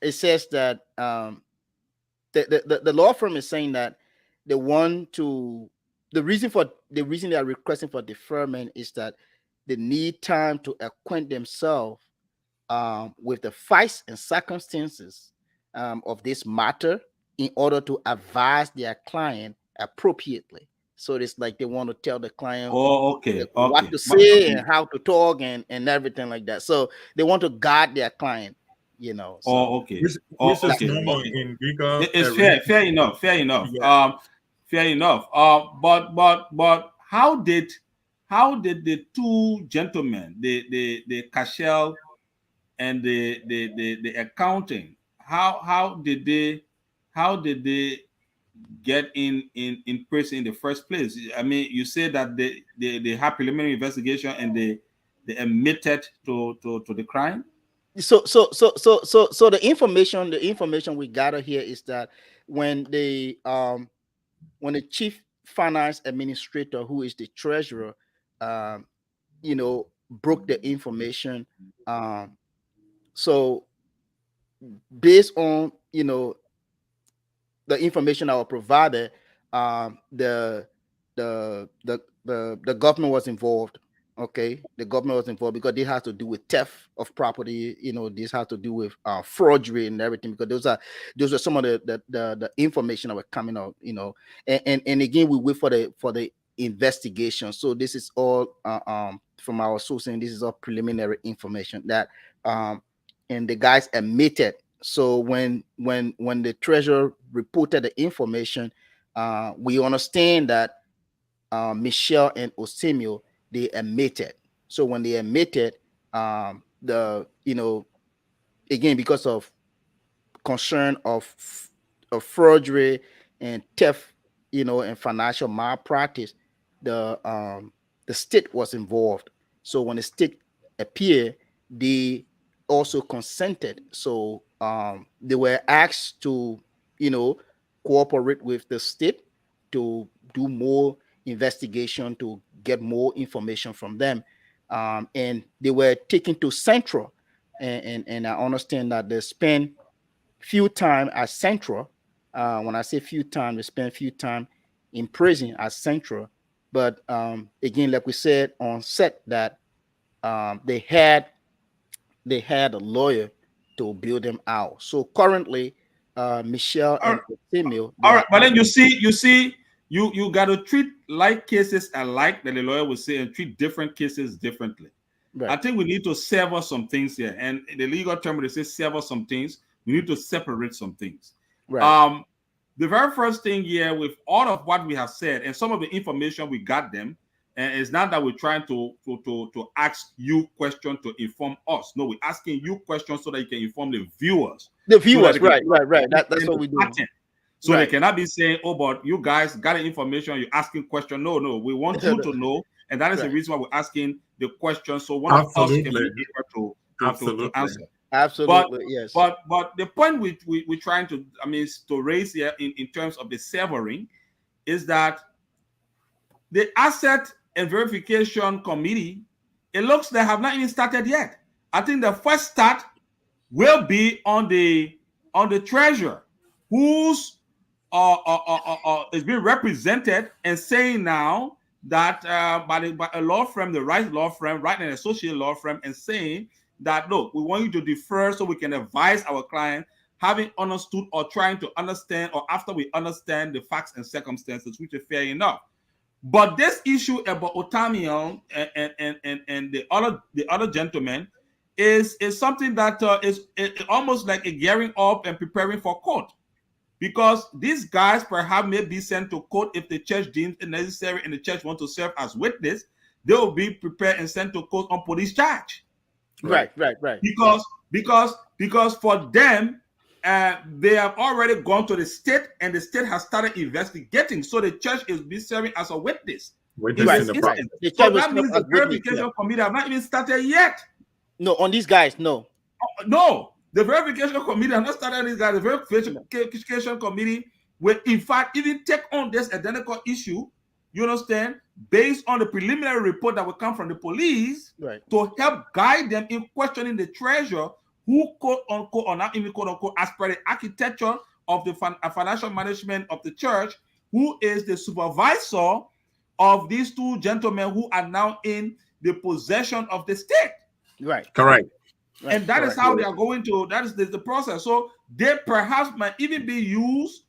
it says that the law firm is saying that the reason they are requesting for deferment is that they need time to acquaint themselves with the facts and circumstances of this matter in order to advise their client appropriately. So it's like they want to tell the client what to say and how to talk and everything like that. So they want to guide their client, So. This is normal in legal. It's fair enough. Yeah. Fair enough. But how did the two gentlemen, the cashier and the accounting, how did they get in prison in the first place? I mean, you say that they have preliminary investigation and they admitted to the crime. So the information we gather here is that when the chief finance administrator, who is the treasurer, broke the information, so based on the information that was provided, the government was involved. Okay, the government was involved because this has to do with theft of property. This has to do with forgery and everything, because those are some of the information that were coming out. And again, we wait for the investigation. So this is all from our sourcing. This is all preliminary information that and the guys admitted. So when the treasurer reported the information, we understand that Michelle and Osemio, they admitted. So when they admitted, again, because of concern of forgery and theft, and financial malpractice, the state was involved. So when the state appeared, they also consented. So they were asked to, cooperate with the state to do more investigation, to get more information from them, and they were taken to Central and I understand that they spend few time at Central. When I say few time, they spend few time in prison at Central. But again, like we said on set, that they had a lawyer to build them out. So currently, Michelle All and right, Samuel, they all are right. But out. then you got to treat like cases alike, that the lawyer will say, and treat different cases differently. I Right, think we need to sever some things here. And in the legal term, when they say sever some things, we need to separate some things. right, Um, the very first thing here, with all of what we have said and some of the information we got them, and it's not that we're trying to ask you questions to inform us. No, we're asking you questions so that you can inform the viewers, the so that viewers. they can Right, right, right. That's understand what the we do. pattern. So they Right. cannot be saying, "Oh, but you guys got the information. You're asking questions." No, no, we want you to know, and that is the Right. reason why we're asking the question, so one of us can be Absolutely. able to Absolutely. answer. But Absolutely. Yes. but the point we're trying to, I mean, to raise here in terms of the severing, is that the asset and verification committee, it looks they have not even started yet. I think the first start will be on the treasurer, who's is being represented and saying now that by a law firm, the right law firm, right, an associate law firm, and saying that, look, we want you to defer so we can advise our client, having understood or trying to understand, or after we understand the facts and circumstances, which is fair enough. But this issue about Otamiel and the other gentleman is something that is almost like a gearing up and preparing for court, because these guys perhaps may be sent to court if the church deems it necessary and the church wants to serve as witness. They will be prepared and sent to court on police charge, Right. Right. Right. because for them, they have already gone to the state and the state has started investigating. So the church is being serving as a witness in Witness Right. in this the Right. instance. process. The So church was that set up means as the witness. Yeah. verification committee have not even started yet. No, on these guys, no. No, the verification committee has not started on these guys. The verification committee will, in fact, even take on this identical issue, you understand, based on the preliminary report that will come from the police, Right. to help guide them in questioning the treasurer, who, quote unquote, or not even quote unquote, as per the architecture of the financial management of the church, who is the supervisor of these two gentlemen who are now in the possession of the state. Right. Correct. Right. And that is Correct. how they are going to, that is the process. So they perhaps might even be used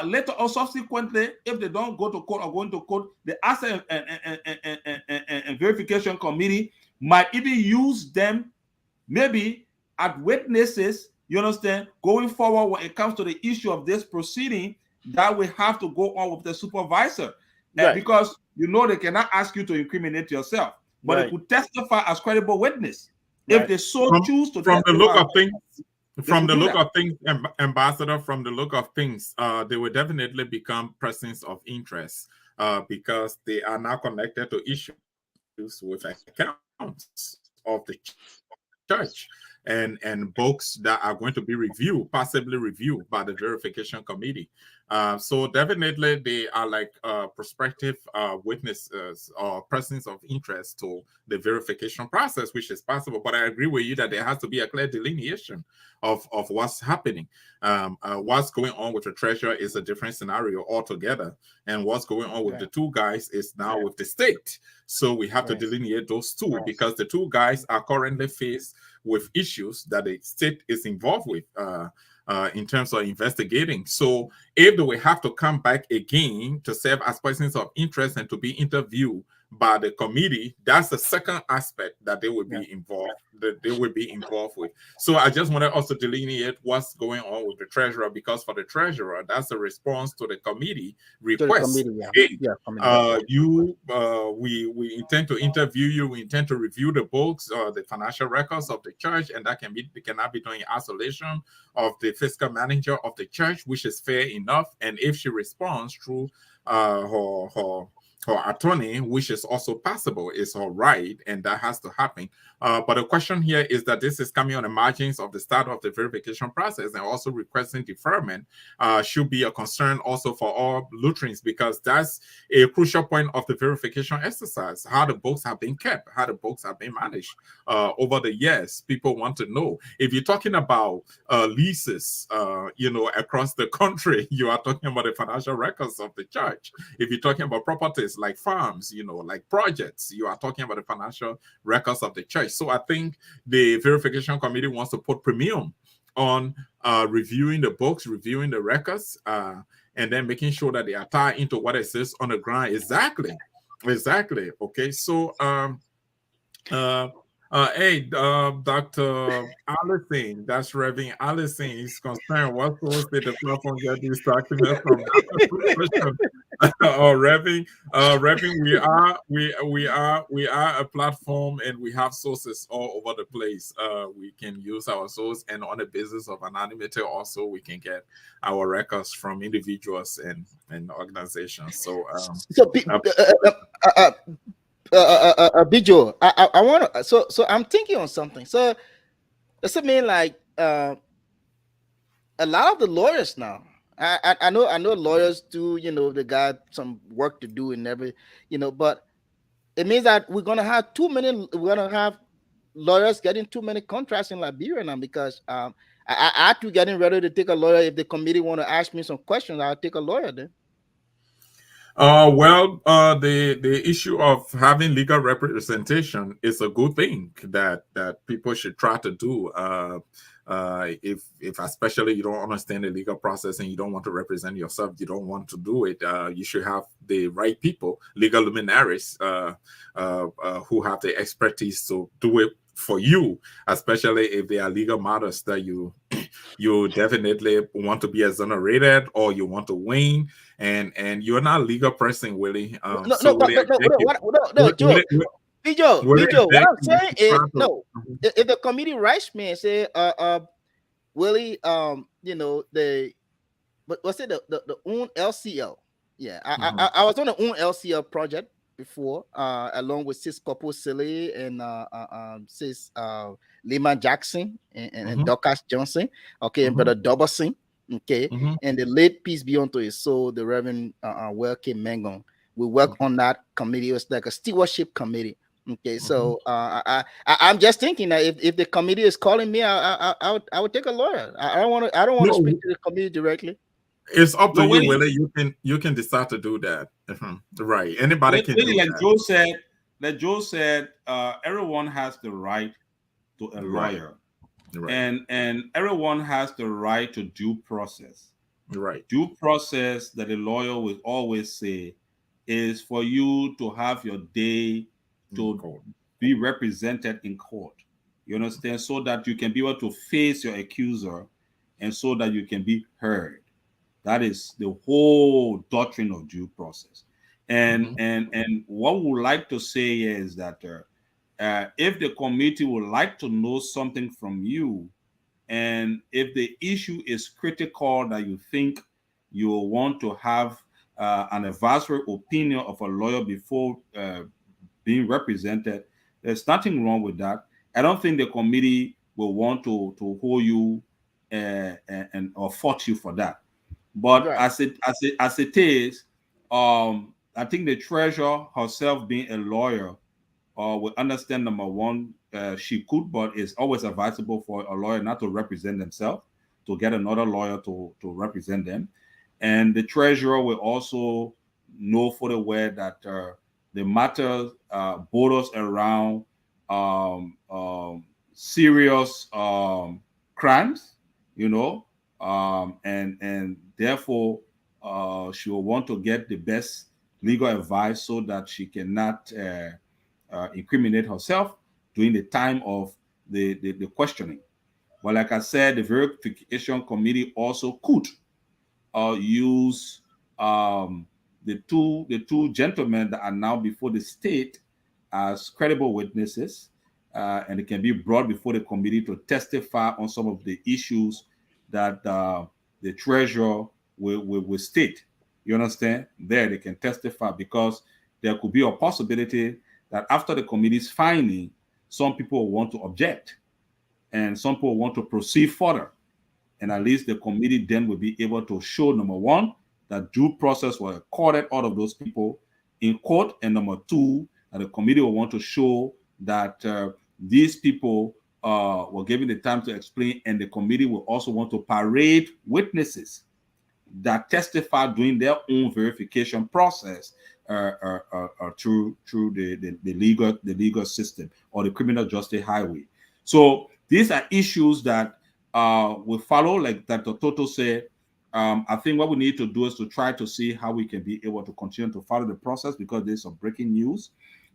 later or subsequently, if they don't go to court or going to court. The asset and verification committee might even use them maybe as witnesses, you understand, going forward when it comes to the issue of this proceeding that we have to go on with the supervisor. Right. Because they cannot ask you to incriminate yourself, but they Right. could testify as credible witness. If Right. they so choose to From the look testify, of things, they could do that. Ambassador, from the look of things, they will definitely become persons of interest because they are now connected to issues with accounts of the church and books that are going to be possibly reviewed by the verification committee. So definitely they are like prospective witnesses or persons of interest to the verification process, which is possible. But I agree with you that there has to be a clear delineation of what's happening. What's going on with the treasurer is a different scenario altogether. And what's going on with the two guys is now with the state. So we have to delineate those two because the two guys are currently faced with issues that the state is involved with in terms of investigating. So if they will have to come back again to serve as persons of interest and to be interviewed by the committee, that's the second aspect that they will be involved, that they will be involved with. So I just wanted us to delineate what's going on with the treasurer, because for the treasurer, that's a response to the committee request. Committee, We intend to interview you. We intend to review the books, the financial records of the church, and that cannot be done in isolation of the fiscal manager of the church, which is fair enough. And if she responds through her or attorney, which is also possible, is all right, and that has to happen. But the question here is that this is coming on the margins of the start of the verification process, and also requesting deferment should be a concern also for all Lutherans, because that's a crucial point of the verification exercise: how the books have been kept, how the books have been managed over the years. People want to know. If you're talking about leases, across the country, you are talking about the financial records of the church. If you're talking about properties like farms, like projects, you are talking about the financial records of the church. So I think the verification committee wants to put premium on reviewing the books, reviewing the records, and then making sure that they are tied into what exists on the ground. Exactly. Okay. So Dr. Allison, that's Reverend Allison, is concerned. What source did the platform get these documents from? That's a good question. Reverend, we are a platform, and we have sources all over the place. We can use our source, and on the basis of anonymity, also we can get our records from individuals and organizations. So, Bijo, I want to. So I'm thinking on something. So does it mean like a lot of the lawyers now? I know lawyers do. They got some work to do and every. But it means that we're gonna have too many. We're gonna have lawyers getting too many contracts in Liberia now, because I had to getting ready to take a lawyer. If the committee want to ask me some questions, I'll take a lawyer then. The issue of having legal representation is a good thing that people should try to do. If especially you don't understand the legal process and you don't want to represent yourself, you don't want to do it. You should have the right people, legal luminaries, who have the expertise to do it for you, especially if they are legal matters that you definitely want to be exonerated or you want to win, and you're not a legal person, Willie. No, Joe. Bijo, what I'm saying is, no. If the committee writes me and say, Willie, what's it, the own LCL? Yeah, I was on the own LCL project before, along with Sis Corpo Silly and Sis Lehman Jackson and Dorcas Johnson, okay, and Brother Dobberson, okay, and the late peace be unto his soul, the Reverend Welke Mengon. We work on that committee. It was like a stewardship committee. Okay, so I'm just thinking that if the committee is calling me, I would take a lawyer. I don't want to speak to the committee directly. It's up to you, Willie. You can decide to do that. Right. Anybody can do that. Like Joe said, everyone has the right to a lawyer. Right. And everyone has the right to due process. Right. Due process that a lawyer will always say is for you to have your day to be represented in court. You understand? So that you can be able to face your accuser and so that you can be heard. That is the whole doctrine of due process. And what we would like to say is that if the committee would like to know something from you, and if the issue is critical that you think you want to have an advisory opinion of a lawyer before being represented, there's nothing wrong with that. I don't think the committee will want to hold you and or fault you for that. But as it is, I think the treasurer herself, being a lawyer, will understand, number one, she could, but it's always advisable for a lawyer not to represent themselves, to get another lawyer to represent them. And the treasurer will also know for the way that the matter borders around serious crimes, and therefore she will want to get the best legal advice so that she cannot incriminate herself during the time of the questioning. But like I said, the verification committee also could use the two gentlemen that are now before the state as credible witnesses, and it can be brought before the committee to testify on some of the issues that the treasurer will state. You understand? There they can testify, because there could be a possibility that after the committee's finding, some people want to object and some people want to proceed further. And at least the committee then will be able to show, number one, that due process was accorded all of those people in court, and number two, that the committee will want to show that these people were given the time to explain, and the committee will also want to parade witnesses that testify during their own verification process through the legal system or the criminal justice highway. So these are issues that will follow, like Dr. Toto said. I think what we need to do is to try to see how we can be able to continue to follow the process, because there's some breaking news,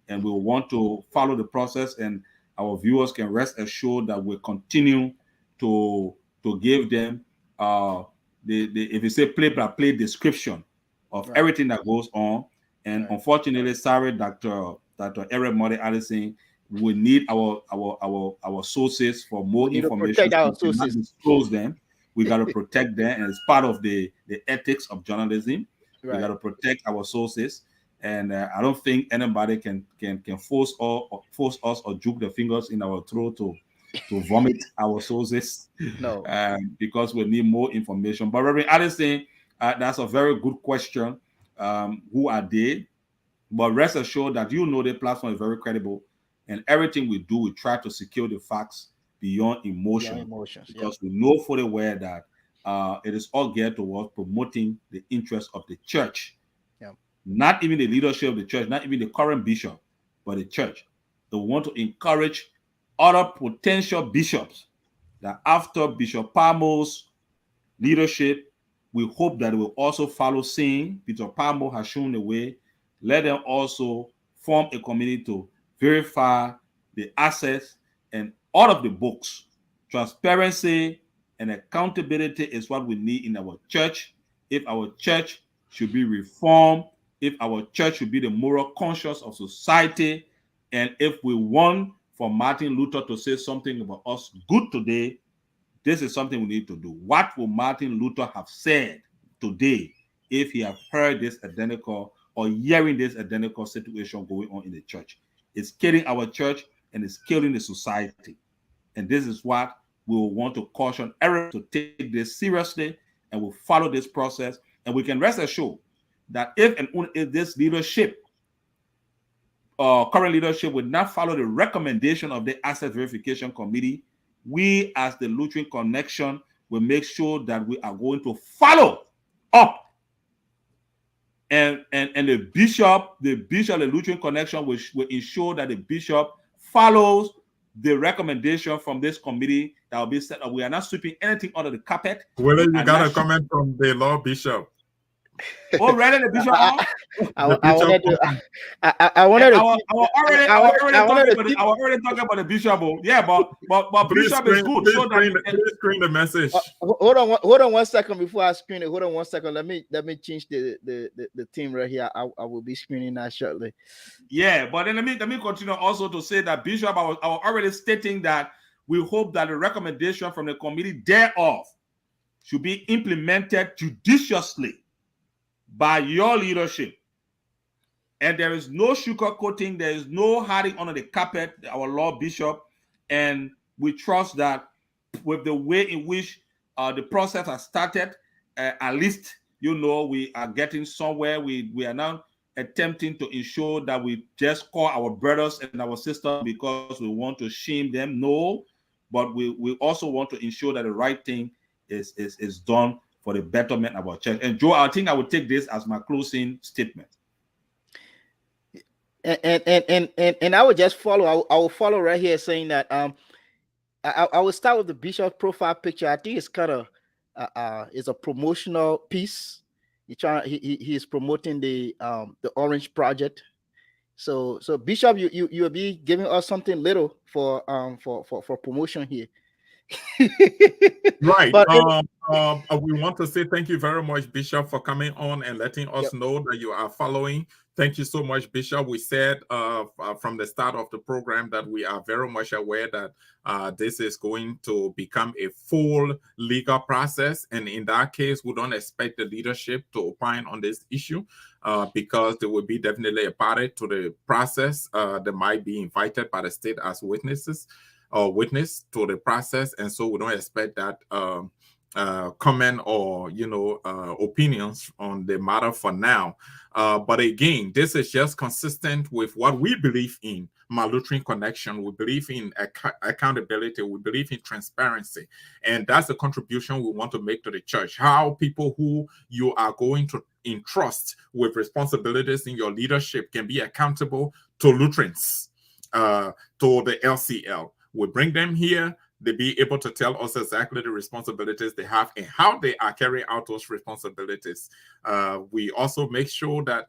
and we want to follow the process, and our viewers can rest assured that we'll continue to give them if you say play-by-play description of everything that goes on. And unfortunately, sorry, Dr. Eric Murray Allison, we need our sources for more information. Protect our sources. Disclose them. We got to protect them, and it's part of the ethics of journalism. We got to protect our sources, and I don't think anybody can force us or juke the fingers in our throat to vomit our sources. No, because we need more information. But Reverend Addison, that's a very good question. Who are they? But rest assured that the platform is very credible, and everything we do, we try to secure the facts beyond emotion, because we know fully well that it is all geared towards promoting the interests of the church. Not even the leadership of the church, not even the current bishop, but the church. They want to encourage other potential bishops that after Bishop Palmo's leadership, we hope that it will also follow saying Bishop Palmo has shown the way. Let them also form a committee to verify the assets and all of the books. Transparency and accountability is what we need in our church. If our church should be reformed, if our church should be the moral conscience of society, and if we want for Martin Luther to say something about us good today, this is something we need to do. What will Martin Luther have said today if he have heard this identical or hearing this identical situation going on in the church? It's killing our church and it's killing the society. And this is what we will want to caution everyone to take this seriously, and we'll follow this process. And we can rest assured that if this leadership, current leadership, would not follow the recommendation of the Asset Verification Committee, we as the Lutheran Connection will make sure that we are going to follow up. And the bishop, the Lutheran Connection will ensure that the bishop follows the recommendation from this committee that will be set up. We are not sweeping anything under the carpet. Well, you got a comment from the Lord Bishop. Oh, really? The bishop? I wanted to. I already talking about the bishop. Yeah, but bishop is good. Please screen the message. Hold on 1 second before I screen it. Hold on 1 second. Let me change the team right here. I will be screening that shortly. Yeah, but then let me continue also to say that bishop, I was already stating that we hope that the recommendation from the committee thereof should be implemented judiciously by your leadership. And there is no sugarcoating, there is no hiding under the carpet, our Lord Bishop. And we trust that with the way in which the process has started, at least, we are getting somewhere. We are now attempting to ensure that we just call our brothers and our sisters because we want to shame them. No, but we also want to ensure that the right thing is done for the betterment of our church. And Joe, I think I would take this as my closing statement. And I would just follow. I will follow right here saying that I will start with the bishop profile picture. I think it's kind of it's a promotional piece. He is promoting the Orange Project. So Bishop, you will be giving us something little for promotion here. Right. We want to say thank you very much, Bishop, for coming on and letting us know that you are following Thank you so much, Bishop. We said from the start of the program that we are very much aware that this is going to become a full legal process. And in that case, we don't expect the leadership to opine on this issue because they will be definitely a party to the process. They might be invited by the state as witnesses or witness to the process. And so we don't expect that comment or opinions on the matter for now, but again, this is just consistent with what we believe in Lutheran Connection. We believe in accountability, we believe in transparency, and that's the contribution we want to make to the church. How people who you are going to entrust with responsibilities in your leadership can be accountable to Lutherans, to the LCL. We bring them here, they be able to tell us exactly the responsibilities they have and how they are carrying out those responsibilities. We also make sure that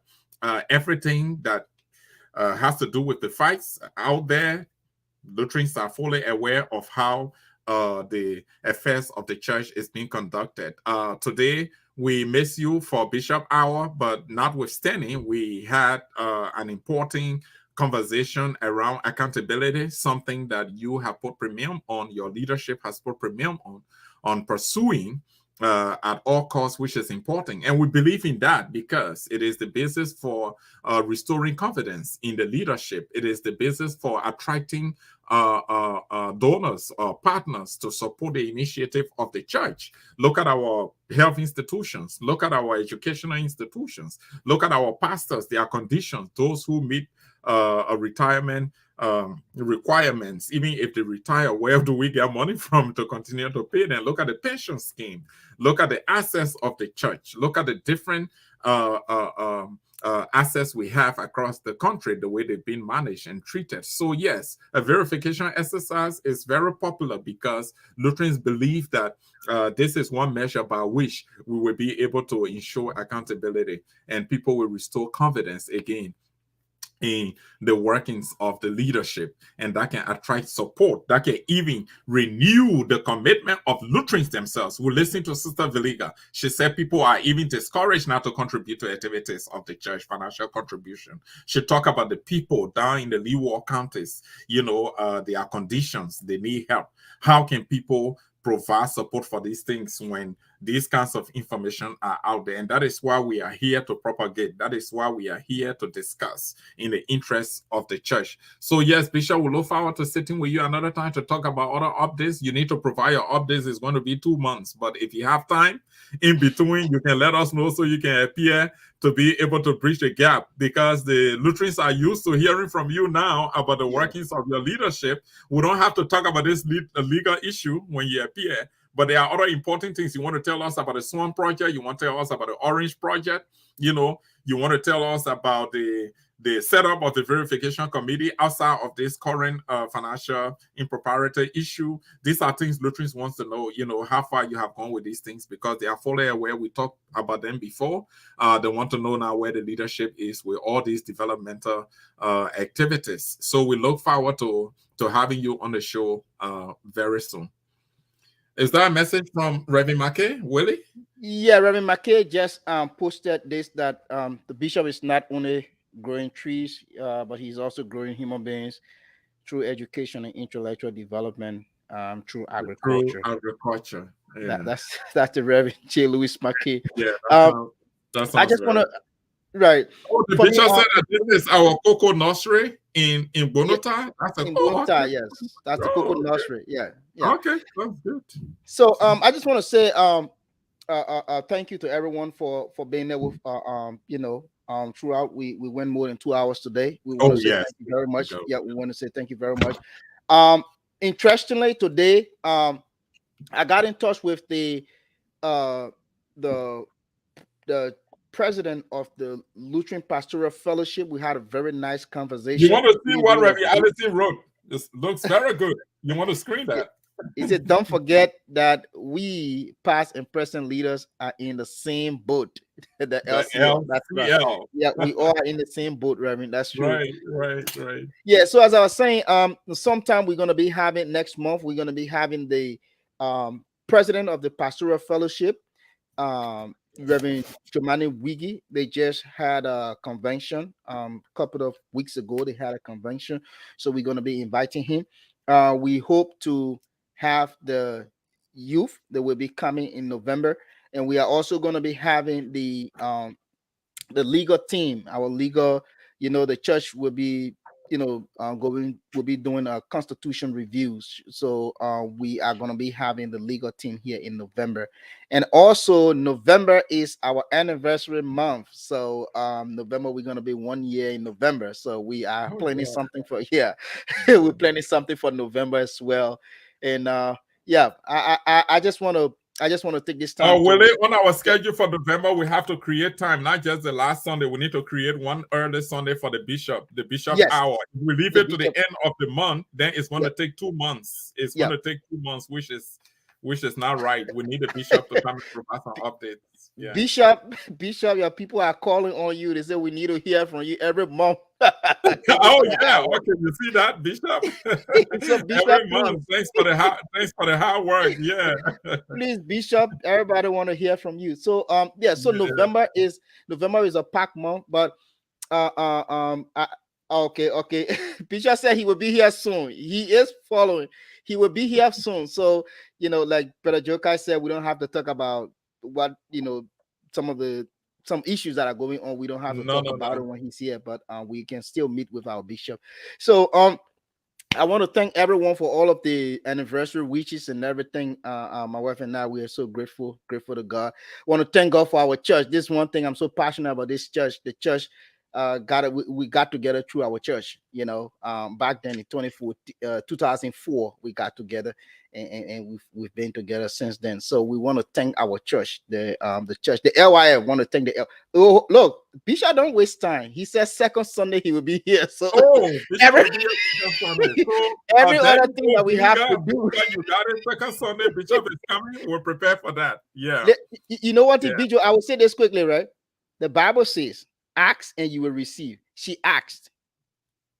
everything that has to do with the fights out there, Lutherans are fully aware of how the affairs of the church is being conducted. Today, we miss you for Bishop Hour, but notwithstanding, we had an important conversation around accountability, something that you have put premium on, your leadership has put premium on pursuing at all costs, which is important. And we believe in that because it is the basis for restoring confidence in the leadership. It is the basis for attracting donors or partners to support the initiative of the church. Look at our health institutions. Look at our educational institutions. Look at our pastors, their conditions, those who meet a retirement requirements. Even if they retire, where do we get money from to continue to pay them? Look at the pension scheme. Look at the assets of the church. Look at the different assets we have across the country, the way they've been managed and treated. So yes, a verification exercise is very popular because Lutherans believe that this is one measure by which we will be able to ensure accountability and people will restore confidence again in the workings of the leadership, and that can attract support, that can even renew the commitment of Lutherans themselves. We listen to Sister Viliga. She said people are even discouraged now to contribute to activities of the church, financial contribution. She talked about the people down in the Leeward counties, their conditions, they need help. How can people provide support for these things when these kinds of information are out there? And that is why we are here to propagate. That is why we are here to discuss in the interests of the church. So yes, Bishop, we look forward to sitting with you another time to talk about other updates. You need to provide your updates. It's going to be 2 months, but if you have time in between, you can let us know so you can appear to be able to bridge the gap, because the Lutherans are used to hearing from you now about the workings of your leadership. We don't have to talk about this legal issue when you appear, but there are other important things. You want to tell us about the Swan Project, you want to tell us about the Orange Project, you want to tell us about the setup of the verification committee outside of this current financial impropriety issue. These are things Lutherans wants to know, how far you have gone with these things, because they are fully aware. We talked about them before. They want to know now where the leadership is with all these developmental activities. So we look forward to having you on the show very soon. Is that a message from Reverend McKay, Willie? Yeah, Reverend McKay just posted this, that the bishop is not only growing trees, but he's also growing human beings through education and intellectual development, through agriculture. Through agriculture. Yeah. That's the Reverend J. Louis McKay. Yeah, that I just want to right. Oh, the bishop said that this is our cocoa nursery in Bonota. That's in Bonota, yes. That's the cocoa nursery. Yeah. Okay, that's good. So I just want to say thank you to everyone for being there with throughout. We went more than 2 hours today. We want to say thank you very much. Yeah, we want to say thank you very much. Interestingly, today I got in touch with the president of the Lutheran Pastoral Fellowship. We had a very nice conversation. You want to see what Reverend Allison wrote? This looks very good. You want to screen that? He said, don't forget that we past and present leaders are in the same boat. The LCL. That's right. Yeah, we all are in the same boat, Reverend. That's true. Right. Yeah, so as I was saying, sometime we're going to be having next month, we're going to be having the president of the Pastoral Fellowship, Reverend Jomani Wiggy. They just had a convention a couple of weeks ago. They had a convention, so we're going to be inviting him. We hope to have the youth that will be coming in November, and we are also going to be having the legal team, our legal, the church will be, will be doing a constitution reviews. So we are going to be having the legal team here in November. And also November is our anniversary month. So November, we're going to be 1 year in November. So we are planning something for, we're planning something for November as well. And I just want to take this time. Will it, on our schedule for November, we have to create time, not just the last Sunday. We need to create one early Sunday for the bishop hour. If we leave it to the end of the month, then it's going to take 2 months. It's going to take 2 months, which is not right. We need the bishop to come and provide some updates. Yeah. Bishop, your people are calling on you. They say we need to hear from you every month. Oh yeah, okay. You see that, Bishop? So, Bishop, every month. Thanks for the hard work. Yeah. Please, Bishop. Everybody want to hear from you. So So November is a packed month, but okay. Bishop said he will be here soon. He is following. He will be here soon. So like Brother Jokai said, we don't have to talk about what some issues that are going on. We don't have to talk about it when he's here, but we can still meet with our bishop. So I want to thank everyone for all of the anniversary wishes and everything. My wife and I, we are so grateful to God. I want to thank God for our church. This is one thing I'm so passionate about. This church, the church we got together through our church. Back then in 2004, we got together, and we've been together since then. So we want to thank our church, the church, the LYF. Want to thank the Oh, look, Bishop, don't waste time. He says second Sunday he will be here. So every other thing that we have to do. You got it. Second Sunday, Bishop is coming. We're prepared for that. Yeah. You know what, Bishop? I will say this quickly, right? The Bible says, "Ask and you will receive." She asked,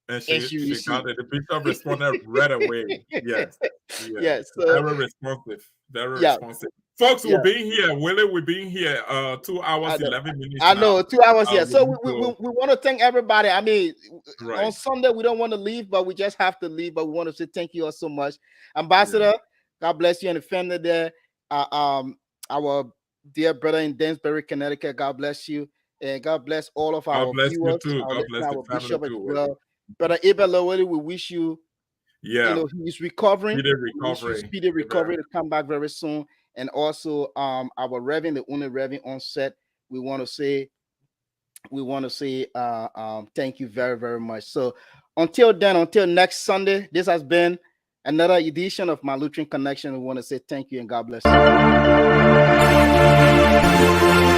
and she got it. The bishop responded right away. Yes. So, very responsive. Folks, we're being here. Willie, we're being here 2 hours, 11 minutes. I know, 2 hours here. So we want to thank everybody. I mean, on Sunday, we don't want to leave, but we just have to leave. But we want to say thank you all so much. Ambassador, God bless you and the family there. Our dear brother in Dansbury, Connecticut, God bless you. And God bless all of our viewers. God bless our bishop as well. Brother Abel Lowell, we wish you, he's recovering. Speedy recovery to come back very soon. And also, our Reverend, the only Reverend on set, we want to say thank you very, very much. So until next Sunday, this has been another edition of My Lutheran Connection. We want to say thank you and God bless you.